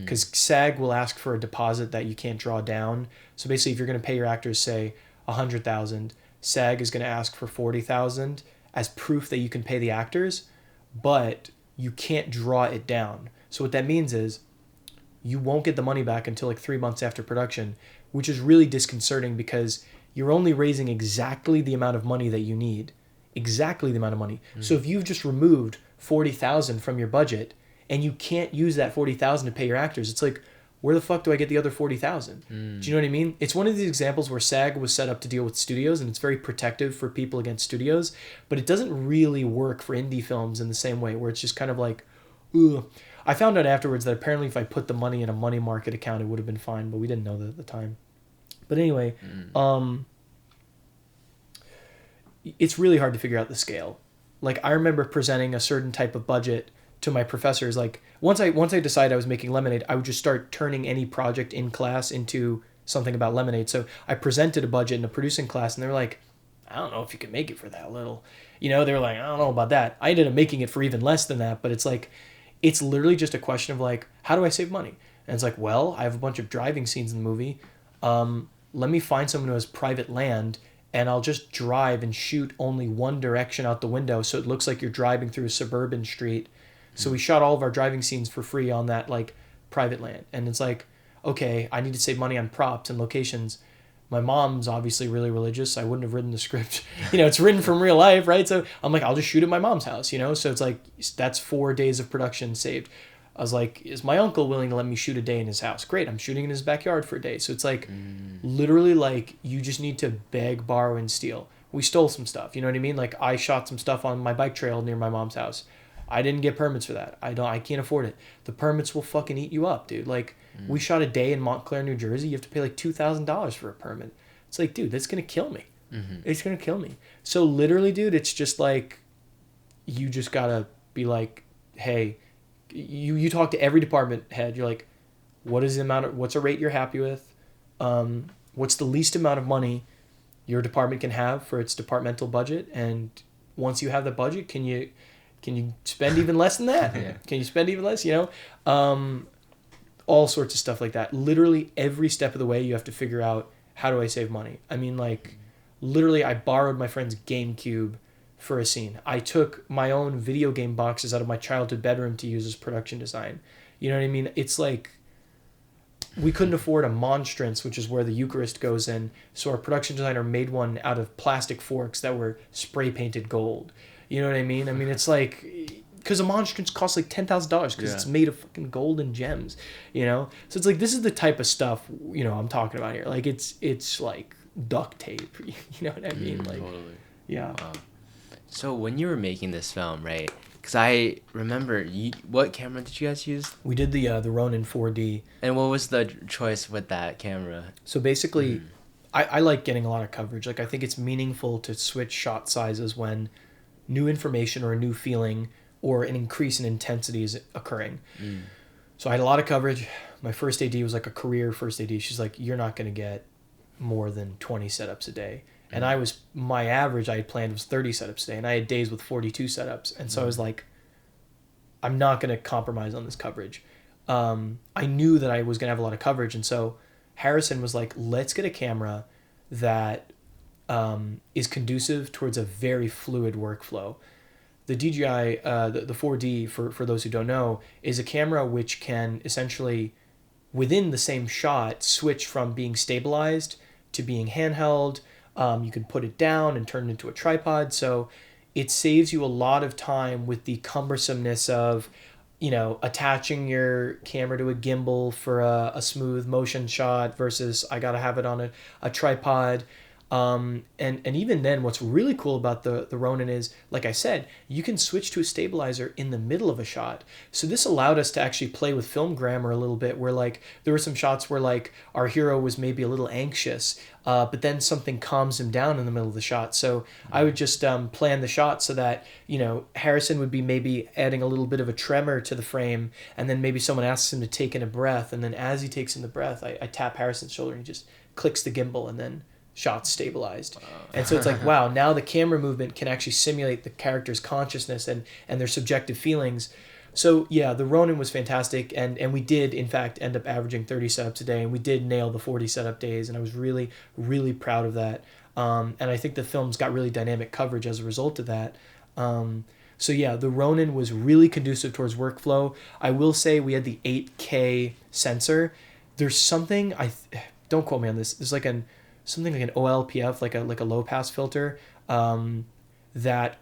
because SAG will ask for a deposit that you can't draw down. So basically, if you're going to pay your actors, say, $100,000, SAG is going to ask for $40,000 as proof that you can pay the actors, but you can't draw it down. So what that means is you won't get the money back until like 3 months after production, which is really disconcerting because you're only raising exactly the amount of money that you need. Exactly the amount of money. So if you've just removed $40,000 from your budget and you can't use that $40,000 to pay your actors, it's like, where the fuck do I get the other $40,000? Do you know what I mean? It's one of these examples where SAG was set up to deal with studios, and it's very protective for people against studios, but it doesn't really work for indie films in the same way, where it's just kind of like, ugh. I found out afterwards that apparently if I put the money in a money market account, it would have been fine, but we didn't know that at the time. But anyway, it's really hard to figure out the scale. Like, I remember presenting a certain type of budget to my professors. Like, once I decided I was making lemonade, I would just start turning any project in class into something about lemonade. So I presented a budget in a producing class, and they were like, I don't know if you can make it for that little. You know, they were like, I don't know about that. I ended up making it for even less than that, but it's like, it's literally just a question of like, how do I save money? And it's like, well, I have a bunch of driving scenes in the movie. Let me find someone who has private land, and I'll just drive and shoot only one direction out the window so it looks like you're driving through a suburban street. So we shot all of our driving scenes for free on that like private land. And it's like, okay, I need to save money on props and locations. My mom's obviously really religious. I wouldn't have written the script. You know, it's written from real life, right? So I'm like, I'll just shoot at my mom's house, you know? So it's like, that's 4 days of production saved. I was like, is my uncle willing to let me shoot a day in his house? Great, I'm shooting in his backyard for a day. So it's like, literally like, you just need to beg, borrow, and steal. We stole some stuff, you know what I mean? Like, I shot some stuff on my bike trail near my mom's house. I didn't get permits for that. I can't afford it. The permits will fucking eat you up, dude. Like, we shot a day in Montclair, New Jersey. You have to pay like $2,000 for a permit. It's like, dude, that's going to kill me. It's going to kill me. So literally, dude, it's just like, you just got to be like, hey, you talk to every department head. You're like, what's a rate you're happy with? What's the least amount of money your department can have for its departmental budget? And once you have the budget, can you spend even less than that? Yeah. Can you spend even less? You know, all sorts of stuff like that. Literally every step of the way, you have to figure out, how do I save money? I mean, like, literally, I borrowed my friend's GameCube for a scene. I took my own video game boxes out of my childhood bedroom to use as production design. You know what I mean? It's like, we couldn't afford a monstrance, which is where the Eucharist goes in. So our production designer made one out of plastic forks that were spray painted gold. You know what I mean? I mean, it's like, because a monstrance costs like $10,000 because it's made of fucking gold and gems, you know? So it's like, this is the type of stuff, you know, I'm talking about here. Like, it's like duct tape, you know what I mean? Like, Totally. yeah. Wow. So when you were making this film, right? Because I remember, what camera did you guys use? We did the Ronin 4D. And what was the choice with that camera? So basically, I like getting a lot of coverage. Like, I think it's meaningful to switch shot sizes when new information or a new feeling or an increase in intensity is occurring. So I had a lot of coverage. My first AD was like a career first AD. She's like, you're not going to get more than 20 setups a day. And my average I had planned was 30 setups a day. And I had days with 42 setups. And so I was like, I'm not going to compromise on this coverage. I knew that I was going to have a lot of coverage. And so Harrison was like, let's get a camera that is conducive towards a very fluid workflow. The DJI, the 4D, for those who don't know, is a camera which can essentially, within the same shot, switch from being stabilized to being handheld. You can put it down and turn it into a tripod. So it saves you a lot of time with the cumbersomeness of, you know, attaching your camera to a gimbal for a smooth motion shot versus I got to have it on a tripod. And even then, what's really cool about the Ronin is, like I said, you can switch to a stabilizer in the middle of a shot. So this allowed us to actually play with film grammar a little bit, where like there were some shots where like our hero was maybe a little anxious, but then something calms him down in the middle of the shot. So I would just plan the shot so that, you know, Harrison would be maybe adding a little bit of a tremor to the frame, and then maybe someone asks him to take in a breath, and then as he takes in the breath, I tap Harrison's shoulder and he just clicks the gimbal, and then shot stabilized. Wow. And so it's like, wow, now the camera movement can actually simulate the character's consciousness and their subjective feelings. So yeah, the Ronin was fantastic, and we did in fact end up averaging 30 setups a day, and we did nail the 40 setup days, and I was really really proud of that. And I think the films got really dynamic coverage as a result of that. So yeah, the Ronin was really conducive towards workflow. I will say we had the 8K sensor. There's something don't quote me on this. There's like something like an OLPF, like a low pass filter, that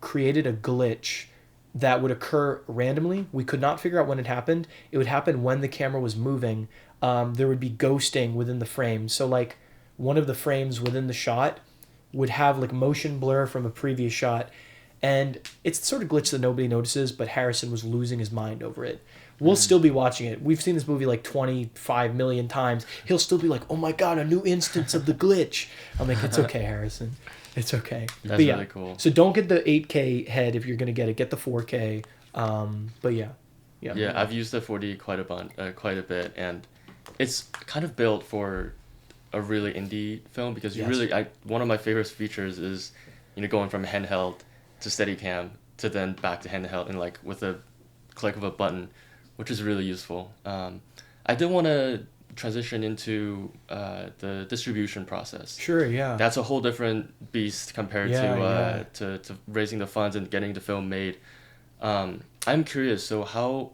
created a glitch that would occur randomly. We could not figure out when it happened. It would happen when the camera was moving. There would be ghosting within the frame. So like one of the frames within the shot would have like motion blur from a previous shot. And it's the sort of glitch that nobody notices, but Harrison was losing his mind over it. We'll still be watching it. We've seen this movie like 25 million times. He'll still be like, oh my God, a new instance of the glitch. I'm like, it's okay, Harrison. It's okay. That's but yeah, really cool. So don't get the 8K head if you're going to get it. Get the 4K. But yeah. Yeah, I've used the 4D quite a bit, and it's kind of built for a really indie film because one of my favorite features is, going from handheld to Steadicam to then back to handheld and like with a click of a button, which is really useful. I did want to transition into the distribution process. Sure, yeah. That's a whole different beast compared to raising the funds and getting the film made. I'm curious, so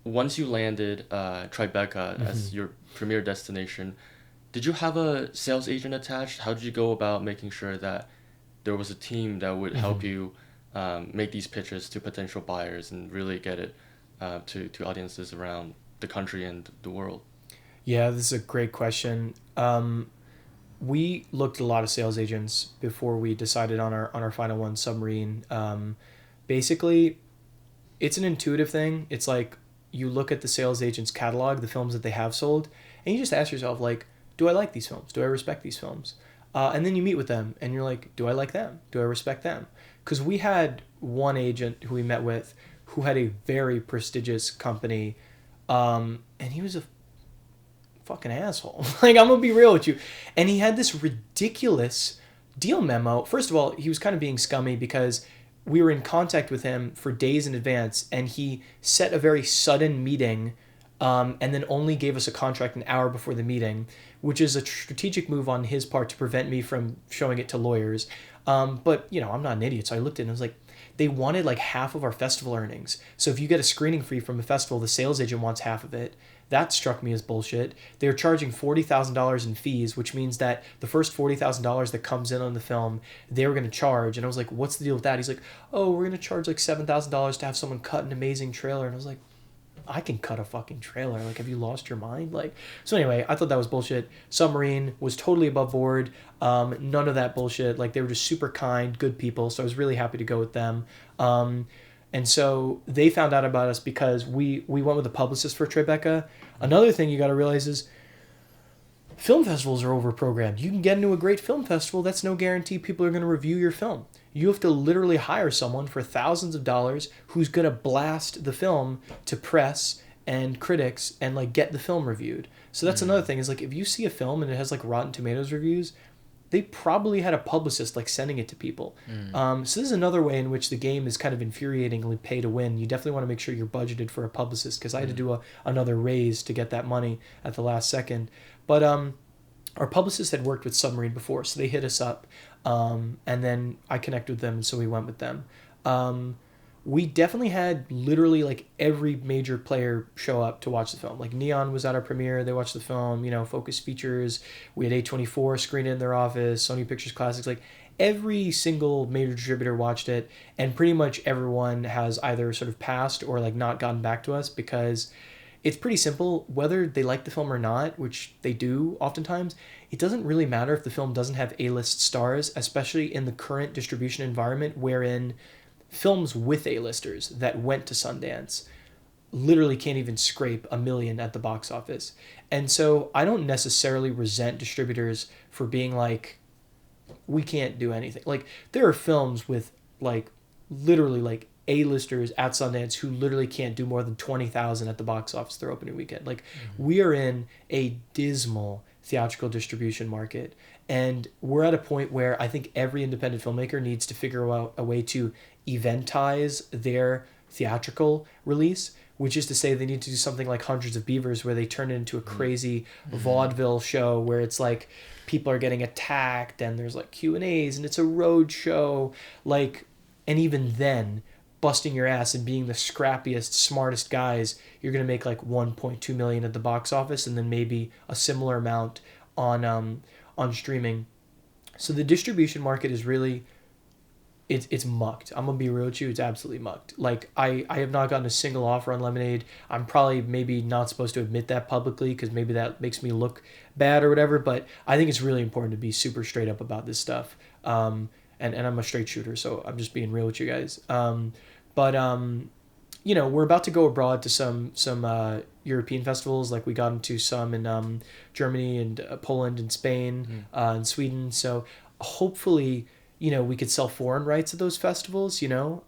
once you landed Tribeca as your premier destination, did you have a sales agent attached? How did you go about making sure that there was a team that would help you make these pitches to potential buyers and really get it to audiences around the country and the world? Yeah, this is a great question. We looked at a lot of sales agents before we decided on our final one, Submarine. Basically, it's an intuitive thing. It's like you look at the sales agent's catalog, the films that they have sold, and you just ask yourself, like, do I like these films? Do I respect these films? And then you meet with them, and you're like, do I like them? Do I respect them? Because we had one agent who we met with who had a very prestigious company, and he was a fucking asshole. Like, I'm gonna be real with you. And he had this ridiculous deal memo. First of all, he was kind of being scummy because we were in contact with him for days in advance, and he set a very sudden meeting, and then only gave us a contract an hour before the meeting, which is a strategic move on his part to prevent me from showing it to lawyers. But, I'm not an idiot, so I looked at it and I was like, they wanted like half of our festival earnings. So if you get a screening fee from a festival, the sales agent wants half of it. That struck me as bullshit. They were charging $40,000 in fees, which means that the first $40,000 that comes in on the film, they were going to charge. And I was like, what's the deal with that? He's like, oh, we're going to charge like $7,000 to have someone cut an amazing trailer. And I was like, I can cut a fucking trailer. Like, have you lost your mind? Like, so anyway, I thought that was bullshit. Submarine was totally above board. None of that bullshit. Like, they were just super kind, good people. So I was really happy to go with them. And so they found out about us because we went with a publicist for Tribeca. Another thing you got to realize is film festivals are over-programmed. You can get into a great film festival. That's no guarantee people are going to review your film. You have to literally hire someone for thousands of dollars who's going to blast the film to press and critics and like get the film reviewed. So that's another thing is like if you see a film and it has like Rotten Tomatoes reviews, they probably had a publicist like sending it to people. So this is another way in which the game is kind of infuriatingly pay to win. You definitely want to make sure you're budgeted for a publicist because I had to do another raise to get that money at the last second. But our publicist had worked with Submarine before, so they hit us up. And then I connected with them, so we went with them. We definitely had literally like every major player show up to watch the film. Like Neon was at our premiere, they watched the film, Focus Features, we had A24 screen it in their office, Sony Pictures Classics, like every single major distributor watched it, and pretty much everyone has either sort of passed or like not gotten back to us because it's pretty simple. Whether they like the film or not, which they do oftentimes, it doesn't really matter if the film doesn't have A-list stars, especially in the current distribution environment wherein films with A-listers that went to Sundance literally can't even scrape 1 million at the box office. And so I don't necessarily resent distributors for being like, we can't do anything. Like, there are films with like literally like A-listers at Sundance who literally can't do more than 20,000 at the box office their opening weekend. Like, we are in a dismal theatrical distribution market, and we're at a point where I think every independent filmmaker needs to figure out a way to eventize their theatrical release, which is to say they need to do something like Hundreds of Beavers, where they turn it into a crazy vaudeville show where it's like people are getting attacked and there's like Q&As and it's a road show, like, and even then, busting your ass and being the scrappiest, smartest guys, you're gonna make like 1.2 million at the box office, and then maybe a similar amount on streaming. So the distribution market is really, it's mucked. I'm gonna be real with you, it's absolutely mucked. Like I have not gotten a single offer on Lemonade. I'm probably maybe not supposed to admit that publicly because maybe that makes me look bad or whatever, but I think it's really important to be super straight up about this stuff. And I'm a straight shooter, so I'm just being real with you guys. But you know, we're about to go abroad to some European festivals. Like we got into some in Germany and Poland and Spain and Sweden. So hopefully, you know, we could sell foreign rights at those festivals, you know.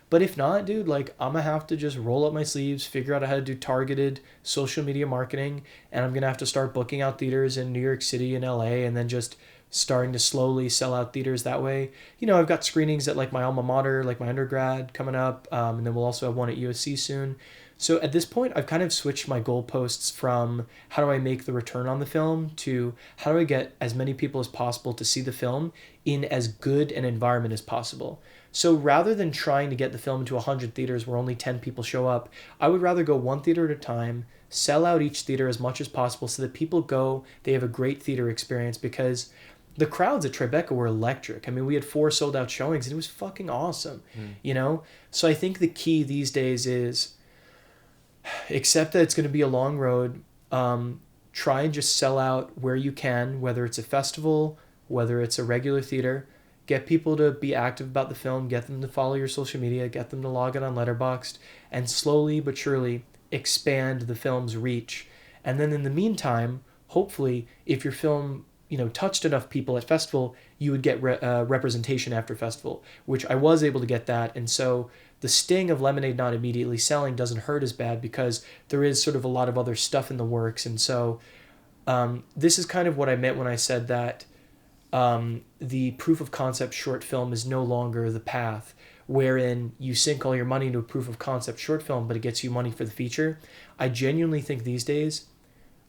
But if not, dude, like I'm gonna have to just roll up my sleeves, figure out how to do targeted social media marketing, and I'm gonna have to start booking out theaters in New York City and LA, and then just starting to slowly sell out theaters that way. You know, I've got screenings at like my alma mater, like my undergrad coming up, and then we'll also have one at USC soon. So at this point, I've kind of switched my goalposts from how do I make the return on the film to how do I get as many people as possible to see the film in as good an environment as possible. So rather than trying to get the film into 100 theaters where only 10 people show up, I would rather go one theater at a time, sell out each theater as much as possible so that people go, they have a great theater experience, because the crowds at Tribeca were electric. I mean, we had 4 sold out showings and it was fucking awesome, you know? So I think the key these days is accept that it's going to be a long road. Try and just sell out where you can, whether it's a festival, whether it's a regular theater. Get people to be active about the film, get them to follow your social media, get them to log in on Letterboxd, and slowly but surely expand the film's reach. And then in the meantime, hopefully, if your film, you know, touched enough people at festival, you would get representation after festival, which I was able to get that. And so the sting of Lemonade not immediately selling doesn't hurt as bad because there is sort of a lot of other stuff in the works. And so this is kind of what I meant when I said that the proof of concept short film is no longer the path wherein you sink all your money into a proof of concept short film, but it gets you money for the feature. I genuinely think these days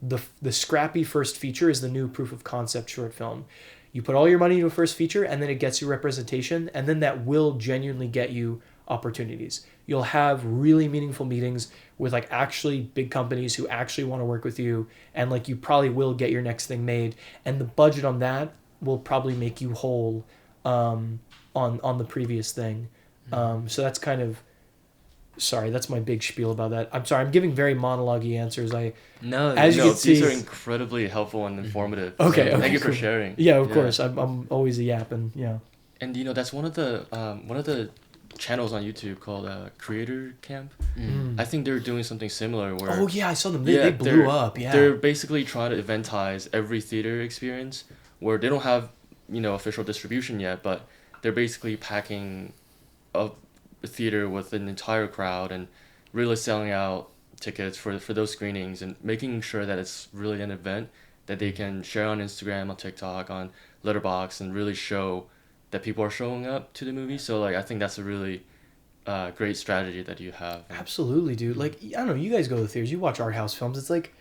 the scrappy first feature is the new proof of concept short film. You put all your money into a first feature and then it gets you representation, and then that will genuinely get you opportunities. You'll have really meaningful meetings with like actually big companies who actually want to work with you, and like you probably will get your next thing made, and the budget on that will probably make you whole on the previous thing. So that's kind of, sorry, that's my big spiel about that. I'm sorry, I'm giving very monologue-y answers. As you can see, these are incredibly helpful and informative. Okay, Thank you for sharing. Yeah, of course. I'm always a yapping. Yeah. And you know, that's one of the channels on YouTube called Creator Camp. I think they're doing something similar where Oh yeah, I saw them. They blew up. Yeah. They're basically trying to eventize every theater experience where they don't have, you know, official distribution yet, but they're basically packing a theater with an entire crowd and really selling out tickets for those screenings and making sure that it's really an event that they can share on Instagram, on TikTok, on Letterboxd, and really show that people are showing up to the movie. So like I think that's a really great strategy that you have. Absolutely, dude. Like, I don't know, you guys go to the theaters, you watch art house films, it's like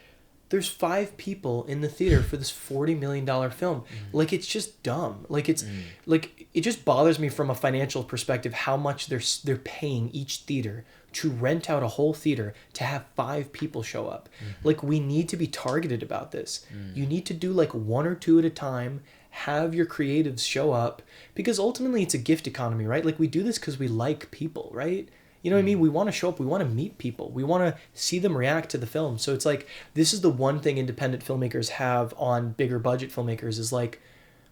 there's 5 people in the theater for this $40 million film. Like, it's just dumb. Like, it's like, it just bothers me from a financial perspective how much they're paying each theater to rent out a whole theater to have 5 people show up. Like, we need to be targeted about this. You need to do like 1 or 2 at a time, have your creatives show up, because ultimately it's a gift economy, right? Like, we do this because we like people, right? You know what I mean? We want to show up. We want to meet people. We want to see them react to the film. So it's like, this is the one thing independent filmmakers have on bigger budget filmmakers is like,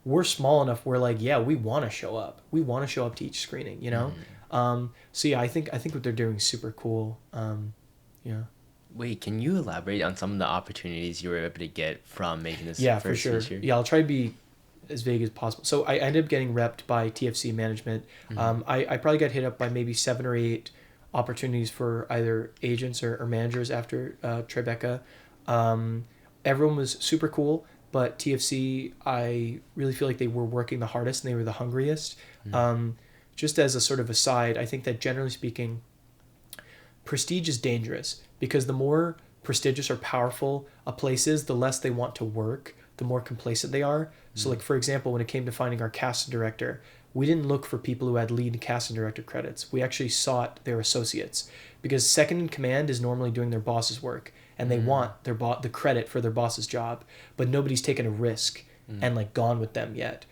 we're small enough where like, yeah, we want to show up. We want to show up to each screening, you know? So yeah, I think what they're doing is super cool. Yeah. Wait, can you elaborate on some of the opportunities you were able to get from making this Yeah, first for sure. feature? Yeah, I'll try to be as vague as possible. So I ended up getting repped by TFC management. I probably got hit up by maybe 7 or 8 opportunities for either agents or managers after Tribeca. Everyone was super cool, but TFC, I really feel like they were working the hardest and they were the hungriest. Just as a sort of aside, I think that generally speaking, prestige is dangerous because the more prestigious or powerful a place is, the less they want to work, the more complacent they are. So like, for example, when it came to finding our casting director, we didn't look for people who had lead casting director credits. We actually sought their associates, because second in command is normally doing their boss's work, and they want the credit for their boss's job, but nobody's taken a risk and like gone with them yet.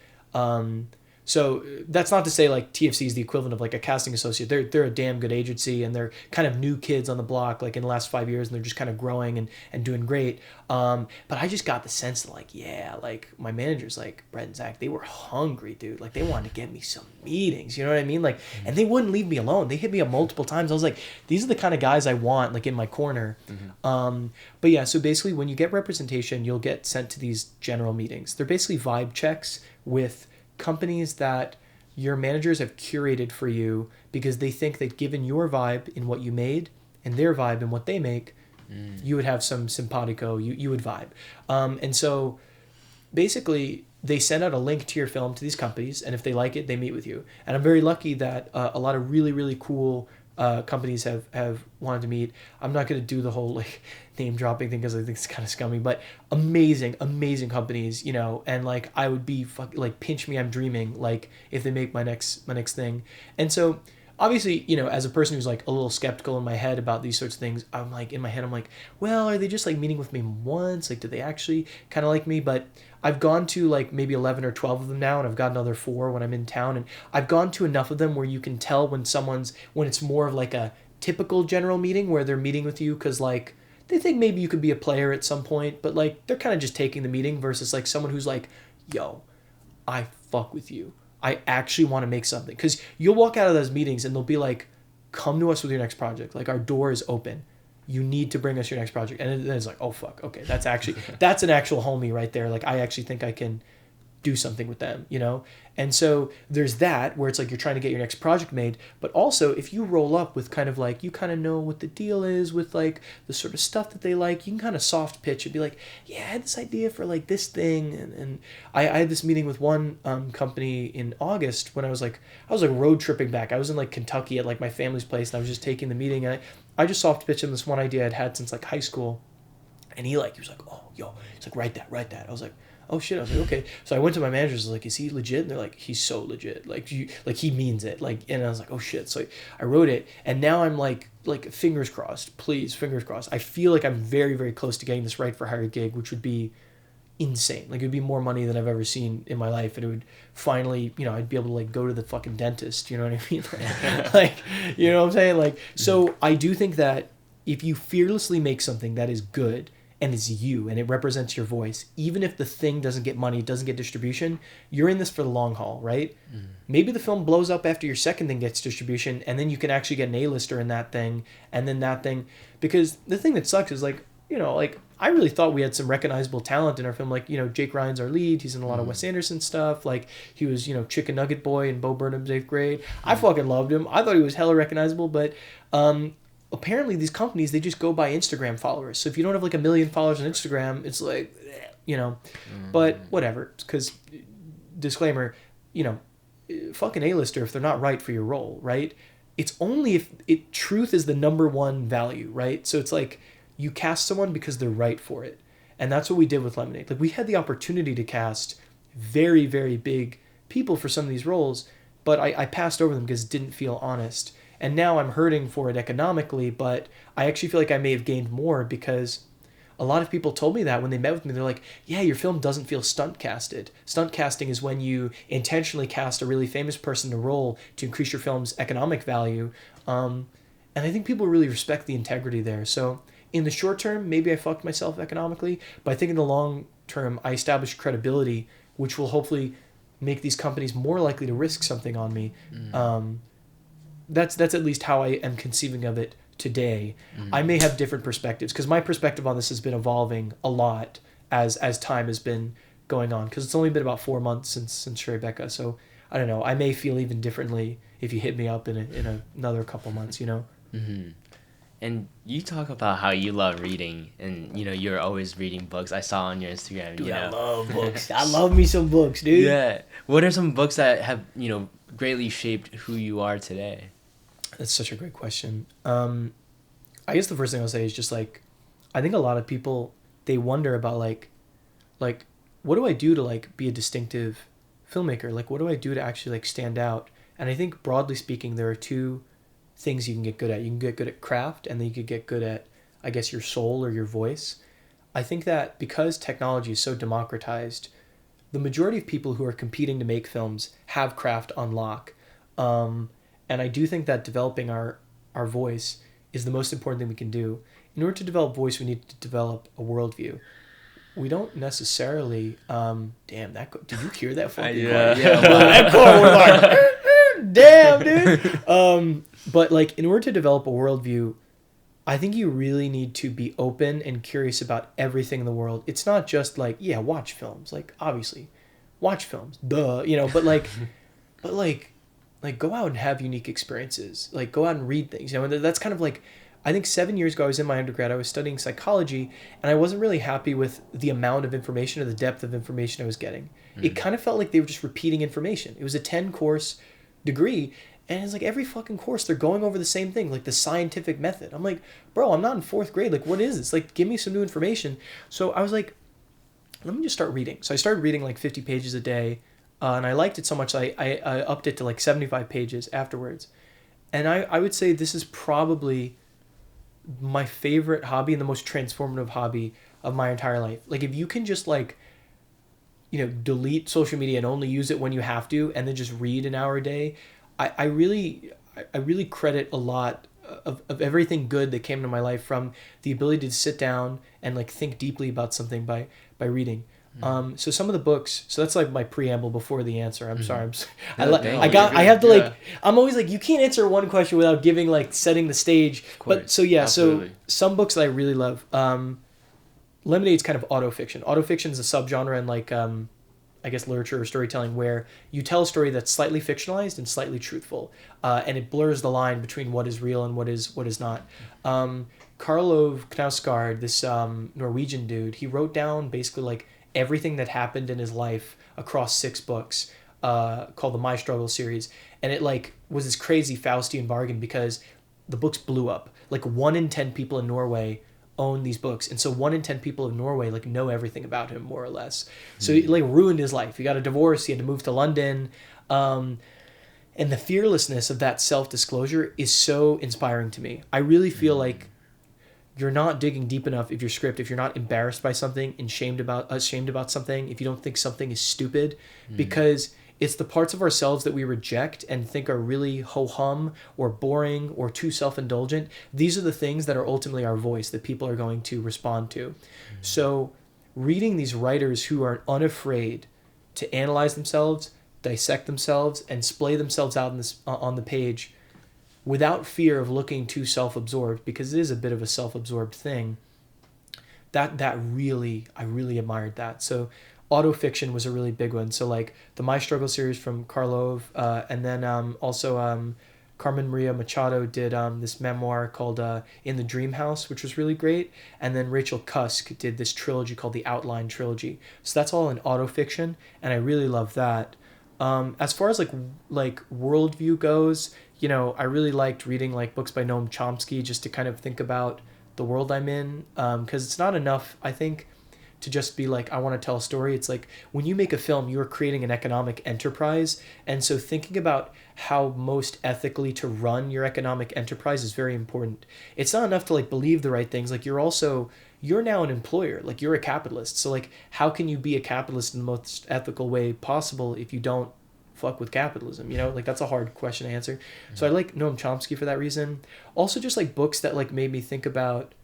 So that's not to say like TFC is the equivalent of like a casting associate. They're a damn good agency, and they're kind of new kids on the block, like in the last 5 years, and they're just kind of growing and doing great. But I just got the sense that like, yeah, like my managers, like Brett and Zach, they were hungry, dude. Like they wanted to get me some meetings, you know what I mean? Like, and they wouldn't leave me alone. They hit me up multiple times. I was like, these are the kind of guys I want, like in my corner. But yeah, so basically when you get representation, you'll get sent to these general meetings. They're basically vibe checks with companies that your managers have curated for you, because they think that given your vibe in what you made and their vibe in what they make, you would have some simpatico, you would vibe. And so basically they send out a link to your film to these companies, and if they like it, they meet with you. And I'm very lucky that a lot of really, really cool companies have wanted to meet. I'm not going to do the whole like name dropping thing because I think it's kind of scummy, but amazing companies, you know, and like I would be like, pinch me, I'm dreaming, like if they make my next thing. And so obviously, you know, as a person who's like a little skeptical in my head about these sorts of things, I'm like, in my head, I'm like, well, are they just like meeting with me once? Like, do they actually kind of like me? But I've gone to like maybe 11 or 12 of them now, and I've got another 4 when I'm in town. And I've gone to enough of them where you can tell when it's more of like a typical general meeting where they're meeting with you because like they think maybe you could be a player at some point, but like they're kind of just taking the meeting, versus like someone who's like, yo, I fuck with you. I actually want to make something. Because you'll walk out of those meetings and they'll be like, come to us with your next project. Like, our door is open. You need to bring us your next project. And then it's like, oh, fuck. Okay, that's an actual homie right there. Like, I actually think I can do something with them, you know? And so there's that where it's like you're trying to get your next project made. But also, if you roll up with kind of like, you kind of know what the deal is with like the sort of stuff that they like, you can kind of soft pitch and be like, yeah, I had this idea for like this thing. And I had this meeting with one company in August when I was like road tripping back. I was in like Kentucky at like my family's place, and I was just taking the meeting. And I just soft pitched him this one idea I'd had since like high school. And he was like, oh, yo, he's like, write that. I was like, oh shit. I was like, okay. So I went to my managers, like, is he legit? And they're like, he's so legit. Like, he means it. Like, and I was like, oh shit. So I wrote it, and now I'm like fingers crossed, please, fingers crossed. I feel like I'm very, very close to getting this right for hire gig, which would be insane. Like, it would be more money than I've ever seen in my life, and it would finally, you know, I'd be able to like go to the fucking dentist, you know what I mean? Like, you know what I'm saying? Like, so I do think that if you fearlessly make something that is good and it's you and it represents your voice, even if the thing doesn't get money, doesn't get distribution, you're in this for the long haul, right? Maybe the film blows up after your second thing gets distribution, and then you can actually get an A-lister in that thing, and then that thing. Because the thing that sucks is like, you know, like I really thought we had some recognizable talent in our film. Like, you know, Jake Ryan's our lead. He's in a lot of Wes Anderson stuff. Like, he was, you know, Chicken Nugget Boy in Bo Burnham's 8th Grade. I fucking loved him. I thought he was hella recognizable, but apparently these companies, they just go by Instagram followers. So if you don't have like 1 million followers on Instagram, it's like, you know, but whatever. Because, disclaimer, you know, fucking A-lister if they're not right for your role, right? It's only if truth is the number one value, right? So it's like you cast someone because they're right for it. And that's what we did with Lemonade. Like, we had the opportunity to cast very, very big people for some of these roles, but I passed over them because it didn't feel honest. And now I'm hurting for it economically, but I actually feel like I may have gained more, because a lot of people told me that when they met with me. They're like, yeah, your film doesn't feel stunt casted. Stunt casting is when you intentionally cast a really famous person in a role to increase your film's economic value. And I think people really respect the integrity there. So in the short term, maybe I fucked myself economically, but I think in the long term, I established credibility, which will hopefully make these companies more likely to risk something on me. That's at least how I am conceiving of it today. I may have different perspectives, because my perspective on this has been evolving a lot as time has been going on, because it's only been about 4 months since Tribeca. So I don't know, I may feel even differently if you hit me up in another couple months, you know? And you talk about how you love reading, and you know, you're always reading books. I saw on your Instagram. Dude, you know? I love books. I love me some books, dude. Yeah. What are some books that have, you know, greatly shaped who you are today? That's such a great question. I guess the first thing I'll say is just like, I think a lot of people, they wonder about like what do I do to like be a distinctive filmmaker? Like what do I do to actually like stand out? And I think broadly speaking, there are two things you can get good at. You can get good at craft, and then you could get good at, I guess, your soul or your voice. I think that because technology is so democratized, the majority of people who are competing to make films have craft on lock. And I do think that developing our voice is the most important thing we can do. In order to develop voice, we need to develop a worldview. We don't necessarily. Damn, did you hear that fucking Yeah. car? That car was like, damn, dude. But like, in order to develop a worldview, I think you really need to be open and curious about everything in the world. It's not just like, yeah, watch films. Like, obviously, watch films. Duh, you know. But like, go out and have unique experiences. Like, go out and read things. You know, and that's kind of like. I think 7 years ago, I was in my undergrad, I was studying psychology, and I wasn't really happy with the amount of information or the depth of information I was getting. It kind of felt like they were just repeating information. It was a 10-course degree, and it's like every fucking course, they're going over the same thing, like the scientific method. I'm like, bro, I'm not in 4th grade. Like, what is this? Like, give me some new information. So I was like, let me just start reading. So I started reading like 50 pages a day, and I liked it so much I upped it to like 75 pages afterwards. And I would say this is probably my favorite hobby and the most transformative hobby of my entire life. Like, if you can just like, you know, delete social media and only use it when you have to, and then just read an hour a day, I really credit a lot of everything good that came to my life from the ability to sit down and like think deeply about something by reading. So some of the books, so that's like my preamble before the answer. I'm sorry. I have to like, I'm always like, you can't answer one question without giving like setting the stage. But so yeah, absolutely. So some books that I really love, Lemonade's kind of autofiction. Autofiction is a subgenre in like, I guess literature or storytelling where you tell a story that's slightly fictionalized and slightly truthful. And it blurs the line between what is real and what is not. Karl Ove Knausgaard, this Norwegian dude, he wrote down basically like everything that happened in his life across 6 books called the My Struggle series. And it like was this crazy Faustian bargain because the books blew up. Like 1 in 10 people in Norway own these books. And so 1 in 10 people in Norway like know everything about him more or less. So it like ruined his life. He got a divorce. He had to move to London. And the fearlessness of that self-disclosure is so inspiring to me. I really feel like you're not digging deep enough if you're not embarrassed by something and ashamed about something, if you don't think something is stupid, because it's the parts of ourselves that we reject and think are really ho-hum or boring or too self-indulgent. These are the things that are ultimately our voice that people are going to respond to. So reading these writers who are unafraid to analyze themselves, dissect themselves, and splay themselves out on the page without fear of looking too self-absorbed, because it is a bit of a self-absorbed thing, I really admired that. So autofiction was a really big one. So like the My Struggle series from Karl Ove, and then also Carmen Maria Machado did this memoir called In the Dream House, which was really great. And then Rachel Cusk did this trilogy called the Outline Trilogy. So that's all in autofiction, and I really love that. As far as like worldview goes, you know, I really liked reading like books by Noam Chomsky just to kind of think about the world I'm in, because it's not enough, I think, to just be like, I want to tell a story. It's like when you make a film, you're creating an economic enterprise, and so thinking about how most ethically to run your economic enterprise is very important. It's not enough to like believe the right things. Like you're now an employer, like you're a capitalist. So like, how can you be a capitalist in the most ethical way possible if you don't fuck with capitalism? You know, like that's a hard question to answer. So I like Noam Chomsky for that reason. Also just like books that like made me think about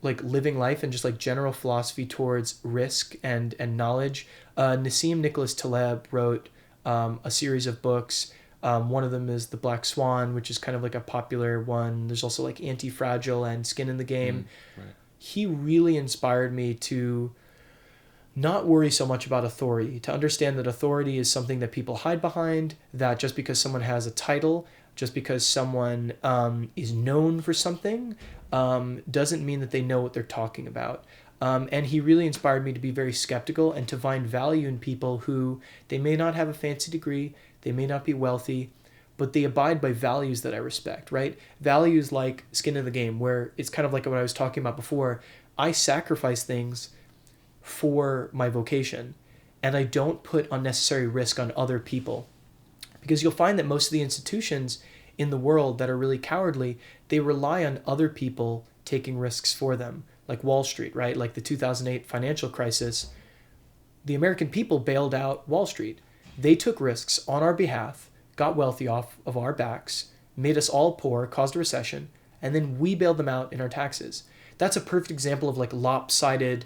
like living life and just like general philosophy towards risk and knowledge. Nassim Nicholas Taleb wrote a series of books. One of them is The Black Swan, which is kind of like a popular one. There's also like Anti-Fragile and Skin in the Game. Right. He really inspired me to not worry so much about authority, to understand that authority is something that people hide behind, that just because someone has a title, just because someone is known for something, doesn't mean that they know what they're talking about. And he really inspired me to be very skeptical and to find value in people who, they may not have a fancy degree, they may not be wealthy, but they abide by values that I respect, right? Values like skin in the game, where it's kind of like what I was talking about before. I sacrifice things for my vocation, and I don't put unnecessary risk on other people. Because you'll find that most of the institutions in the world that are really cowardly, they rely on other people taking risks for them. Like Wall Street, right? Like the 2008 financial crisis, the American people bailed out Wall Street. They took risks on our behalf, got wealthy off of our backs, made us all poor, caused a recession, and then we bailed them out in our taxes. That's a perfect example of like lopsided,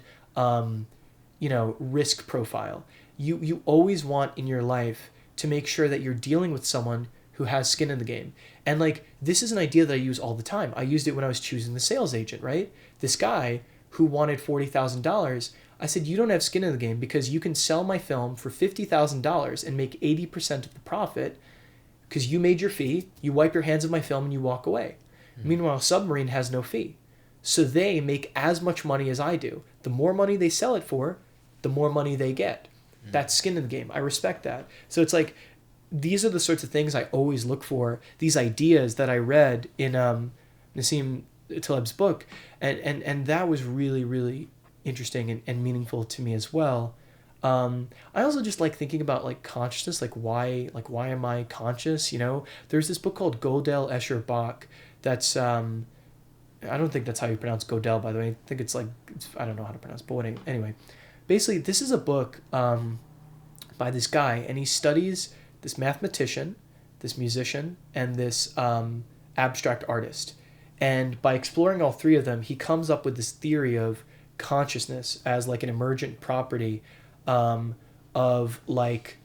risk profile. You always want in your life to make sure that you're dealing with someone who has skin in the game. And like, this is an idea that I use all the time. I used it when I was choosing the sales agent, right? This guy who wanted $40,000, I said, you don't have skin in the game because you can sell my film for $50,000 and make 80% of the profit because you made your fee, you wipe your hands of my film and you walk away. Mm-hmm. Meanwhile, Submarine has no fee. So they make as much money as I do. The more money they sell it for, the more money they get. Mm-hmm. That's skin in the game. I respect that. So it's like, these are the sorts of things I always look for, these ideas that I read in Nassim Taleb's book, and that was really, really interesting and meaningful to me as well. I also just like thinking about like consciousness, like why am I conscious? There's this book called Gödel, Escher, Bach that's I don't think that's how you pronounce Gödel, by the way. I think it's I don't know how to pronounce it, but anyway, basically this is a book by this guy, and he studies this mathematician, this musician, and this abstract artist. And by exploring all three of them, he comes up with this theory of consciousness as like an emergent property of like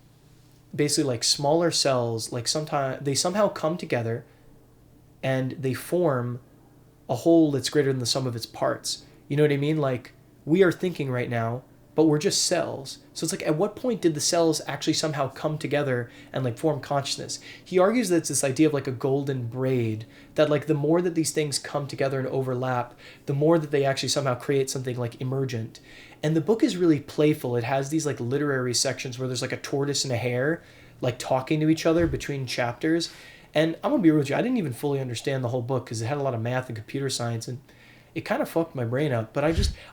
basically like smaller cells, like sometimes they somehow come together and they form a whole that's greater than the sum of its parts. You know what I mean? Like, we are thinking right now, but we're just cells. So it's like, at what point did the cells actually somehow come together and like form consciousness? He argues that it's this idea of like a golden braid, that like the more that these things come together and overlap, the more that they actually somehow create something like emergent. And the book is really playful. It has these like literary sections where there's like a tortoise and a hare like talking to each other between chapters. And I'm gonna be real with you, I didn't even fully understand the whole book because it had a lot of math and computer science, and it kind of fucked my brain up. But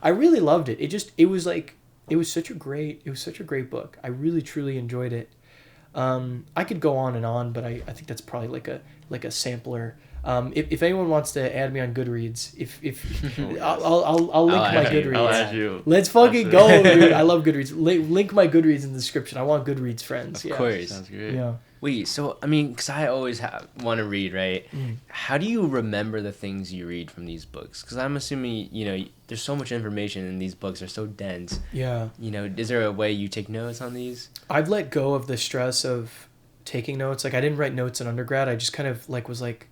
I really loved it. It was such a great book. I really truly enjoyed it. I could go on and on, but I think that's probably like a sampler. If anyone wants to add me on Goodreads, I'll link my Goodreads. I'll add you. Let's fucking go, dude. I love Goodreads. Link my Goodreads in the description. I want Goodreads friends. Of course. Sounds great. Yeah. Wait, so I mean, because I always want to read, right? Mm. How do you remember the things you read from these books? Because I'm assuming, there's so much information in these books. They're so dense. Yeah. Is there a way you take notes on these? I've let go of the stress of taking notes. Like, I didn't write notes in undergrad. I just kind of like was like,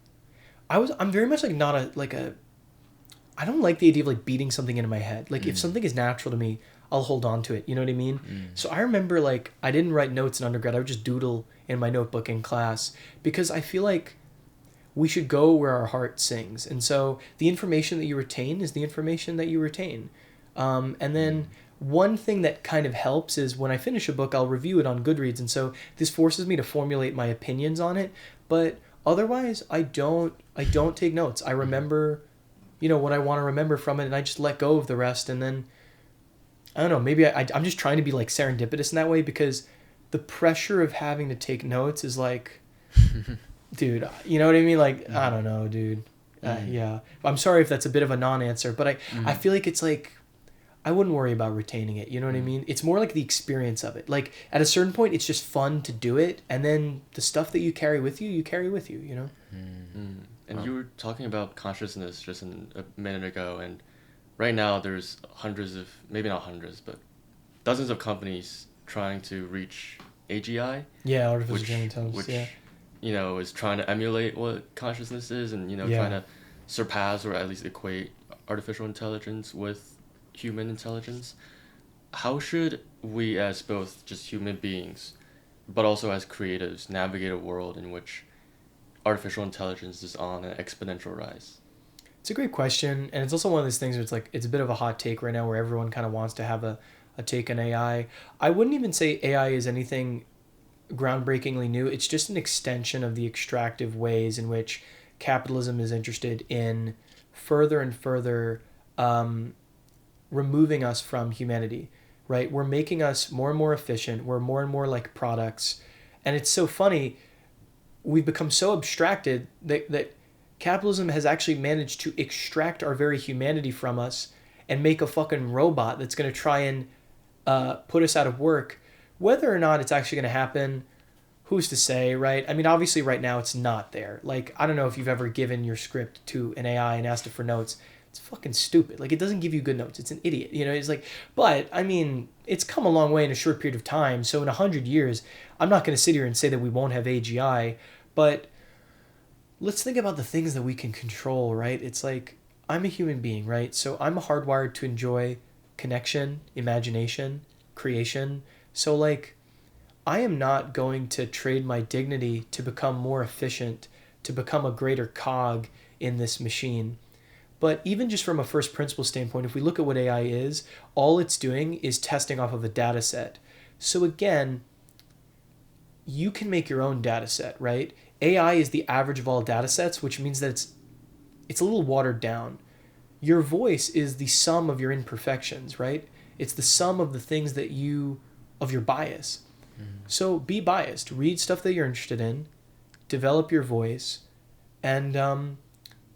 I'm very much like not I don't like the idea of like beating something into my head. Like, if something is natural to me, I'll hold on to it. You know what I mean? Mm. So I remember like I didn't write notes in undergrad. I would just doodle in my notebook in class because I feel like we should go where our heart sings. And so the information that you retain is the information that you retain. And then one thing that kind of helps is when I finish a book, I'll review it on Goodreads. And so this forces me to formulate my opinions on it. But otherwise, I don't take notes. I remember, what I want to remember from it, and I just let go of the rest. And then, I don't know, maybe I'm just trying to be like serendipitous in that way, because the pressure of having to take notes is like, dude, you know what I mean? Like, I don't know, dude. Yeah. I'm sorry if that's a bit of a non-answer, but I feel like it's like, I wouldn't worry about retaining it. You know what I mean? It's more like the experience of it. Like, at a certain point, it's just fun to do it. And then the stuff that you carry with you, And you were talking about consciousness just a minute ago. And right now, there's maybe not hundreds, but dozens of companies trying to reach AGI. Yeah, artificial general intelligence. Which, is trying to emulate what consciousness is, and, trying to surpass or at least equate artificial intelligence with human intelligence. How should we, as both just human beings, but also as creatives, navigate a world in which artificial intelligence is on an exponential rise? It's a great question, and it's also one of those things where it's a bit of a hot take right now where everyone kind of wants to have a take on AI. I wouldn't even say AI is anything groundbreakingly new. It's just an extension of the extractive ways in which capitalism is interested in further and further removing us from humanity, right? We're making us more and more efficient. We're more and more like products. And it's so funny. We've become so abstracted that capitalism has actually managed to extract our very humanity from us and make a fucking robot that's going to try and put us out of work. Whether or not it's actually going to happen, who's to say, right? I mean, obviously right now it's not there. Like, I don't know if you've ever given your script to an AI and asked it for notes. It's fucking stupid. Like, it doesn't give you good notes. It's an idiot. You know, it's like, but I mean, it's come a long way in a short period of time. So in 100 years, I'm not going to sit here and say that we won't have AGI, but let's think about the things that we can control, right? It's like, I'm a human being, right? So I'm hardwired to enjoy connection, imagination, creation. So like, I am not going to trade my dignity to become more efficient, to become a greater cog in this machine. But even just from a first principle standpoint, if we look at what AI is, all it's doing is testing off of a data set. So again, you can make your own data set, right? AI is the average of all data sets, which means that it's a little watered down. Your voice is the sum of your imperfections, right? It's the sum of the things that of your bias. So be biased. Read stuff that you're interested in. Develop your voice. And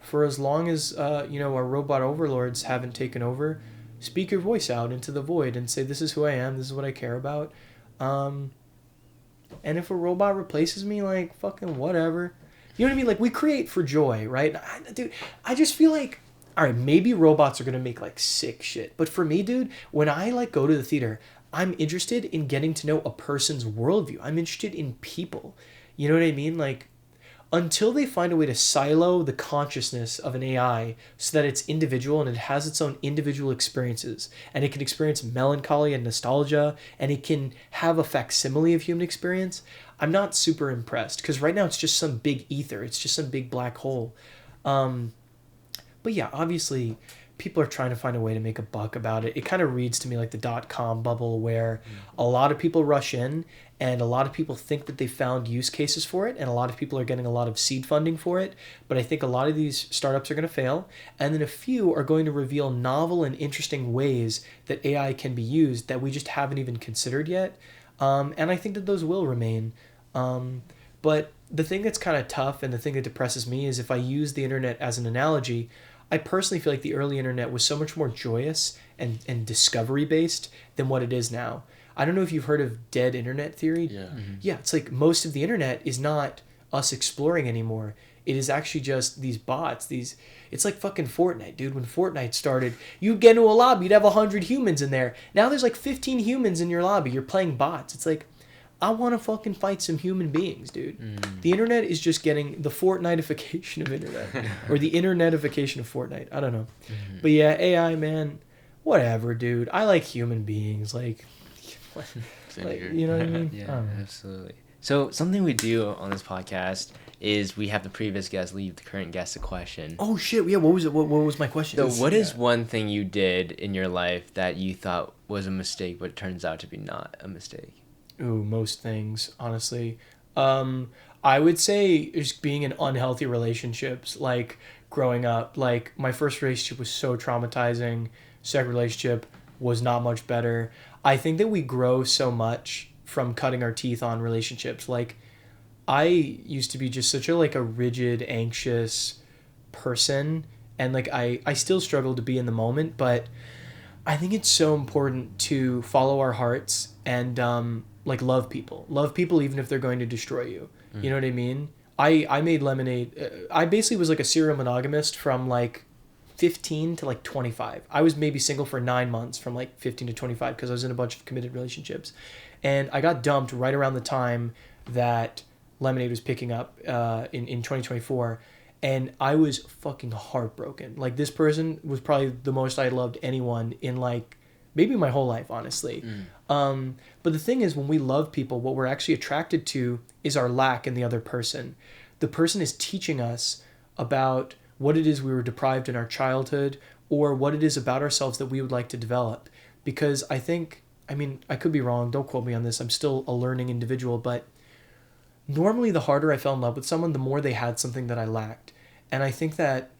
for as long as, our robot overlords haven't taken over, speak your voice out into the void and say, this is who I am. This is what I care about. And if a robot replaces me, like, fucking whatever. You know what I mean? Like, we create for joy, right? Dude, I just feel like, all right, maybe robots are going to make, like, sick shit. But for me, dude, when I, like, go to the theater, I'm interested in getting to know a person's worldview. I'm interested in people. You know what I mean? Like, until they find a way to silo the consciousness of an AI so that it's individual and it has its own individual experiences, and it can experience melancholy and nostalgia, and it can have a facsimile of human experience, I'm not super impressed. Because right now it's just some big ether. It's just some big black hole. But yeah, obviously people are trying to find a way to make a buck about it. It kind of reads to me like the .com bubble, where a lot of people rush in and a lot of people think that they found use cases for it, and a lot of people are getting a lot of seed funding for it. But I think a lot of these startups are going to fail, and then a few are going to reveal novel and interesting ways that AI can be used that we just haven't even considered yet. And I think that those will remain. But the thing that's kind of tough and the thing that depresses me is if I use the internet as an analogy, I personally feel like the early internet was so much more joyous and discovery based than what it is now. I don't know if you've heard of dead internet theory. Yeah. Mm-hmm. Yeah, it's like most of the internet is not us exploring anymore. It is actually just these bots. It's like fucking Fortnite, dude. When Fortnite started, you'd get into a lobby, you'd have 100 humans in there. Now there's like 15 humans in your lobby. You're playing bots. It's like, I want to fucking fight some human beings, dude. The internet is just getting the Fortnite-ification of internet. Or the internetification of Fortnite. I don't know. But yeah, AI, man, whatever, dude. I like human beings. Like you know what I mean? Yeah, absolutely. So something we do on this podcast is we have the previous guest leave the current guest a question. Oh, shit. Yeah, what was it? What was my question? So what is one thing you did in your life that you thought was a mistake, but it turns out to be not a mistake? Ooh, most things, honestly. I would say just being in unhealthy relationships, like growing up. Like, my first relationship was so traumatizing. Second relationship was not much better. I think that we grow so much from cutting our teeth on relationships. Like, I used to be just such a rigid, anxious person, and like I still struggle to be in the moment, but I think it's so important to follow our hearts and love people even if they're going to destroy you. You know what I mean? I made lemonade. I basically was like a serial monogamist from like 15 to like 25. I was maybe single for 9 months from like 15 to 25 because I was in a bunch of committed relationships, and I got dumped right around the time that Lemonade was picking up in 2024, and I was fucking heartbroken. Like, this person was probably the most I loved anyone in like maybe my whole life, honestly. But the thing is, when we love people, what we're actually attracted to is our lack in the other person. The person is teaching us about what it is we were deprived in our childhood, or what it is about ourselves that we would like to develop. Because I think, I mean, I could be wrong, don't quote me on this, I'm still a learning individual, but normally the harder I fell in love with someone, the more they had something that I lacked. And I think that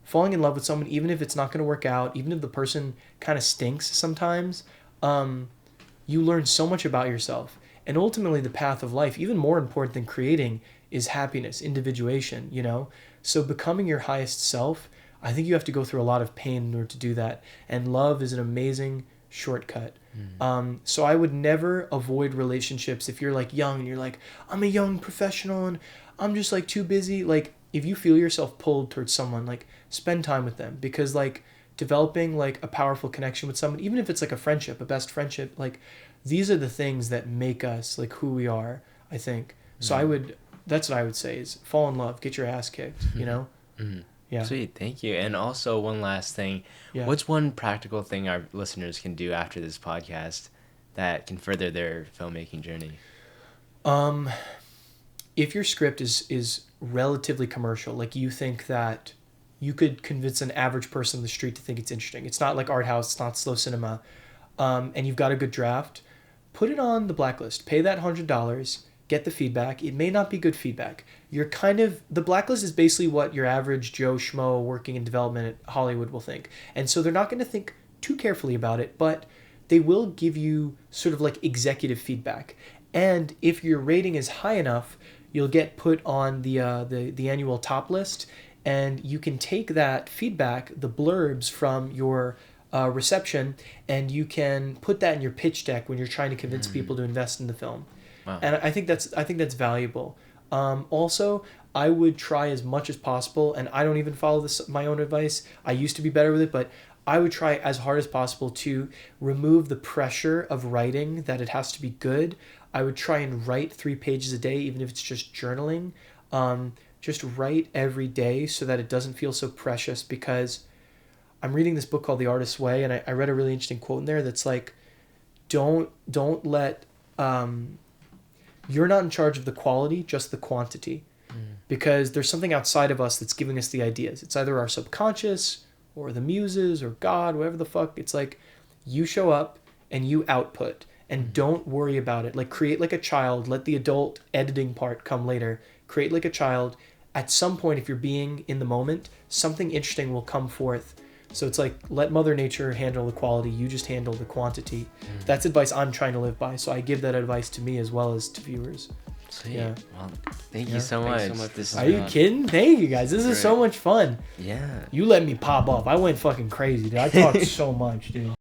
falling in love with someone, even if it's not going to work out, even if the person kind of stinks sometimes, you learn so much about yourself. And ultimately the path of life, even more important than creating, is happiness, individuation, you know? So becoming your highest self, I think you have to go through a lot of pain in order to do that. And love is an amazing shortcut. So I would never avoid relationships if you're like young and you're like, I'm a young professional and I'm just like too busy. Like if you feel yourself pulled towards someone, like spend time with them, because like developing like a powerful connection with someone, even if it's like a friendship, a best friendship, like these are the things that make us like who we are, I think. So that's what I would say is fall in love, get your ass kicked, you know? Yeah. Sweet, thank you. And also one last thing. Yeah. What's one practical thing our listeners can do after this podcast that can further their filmmaking journey? If your script is relatively commercial, like you think that you could convince an average person on the street to think it's interesting. It's not like art house, it's not slow cinema. And you've got a good draft, put it on the blacklist. Pay that $100. Get the feedback. It may not be good feedback. The blacklist is basically what your average Joe Schmo working in development at Hollywood will think. And so they're not going to think too carefully about it, but they will give you sort of like executive feedback. And if your rating is high enough, you'll get put on the annual top list, and you can take that feedback, the blurbs from your reception, and you can put that in your pitch deck when you're trying to convince people to invest in the film. Wow. And I think that's valuable. Also, I would try as much as possible, and I don't even follow my own advice. I used to be better with it, but I would try as hard as possible to remove the pressure of writing, that it has to be good. I would try and write 3 pages a day, even if it's just journaling. Just write every day so that it doesn't feel so precious, because I'm reading this book called The Artist's Way, and I read a really interesting quote in there that's like, don't let... you're not in charge of the quality, just the quantity. Because there's something outside of us that's giving us the ideas. It's either our subconscious or the muses or God, whatever the fuck. It's like you show up and you output, and don't worry about it. Like create like a child, let the adult editing part come later. Create like a child. At some point, if you're being in the moment, something interesting will come forth. So it's like, let Mother Nature handle the quality, you just handle the quantity. That's advice I'm trying to live by, so I give that advice to me as well as to viewers. Sweet. Yeah. Well, thank you so much. Are you kidding? Thank you guys. This is so much fun. Yeah. You let me pop off. I went fucking crazy, dude. I talked so much, dude.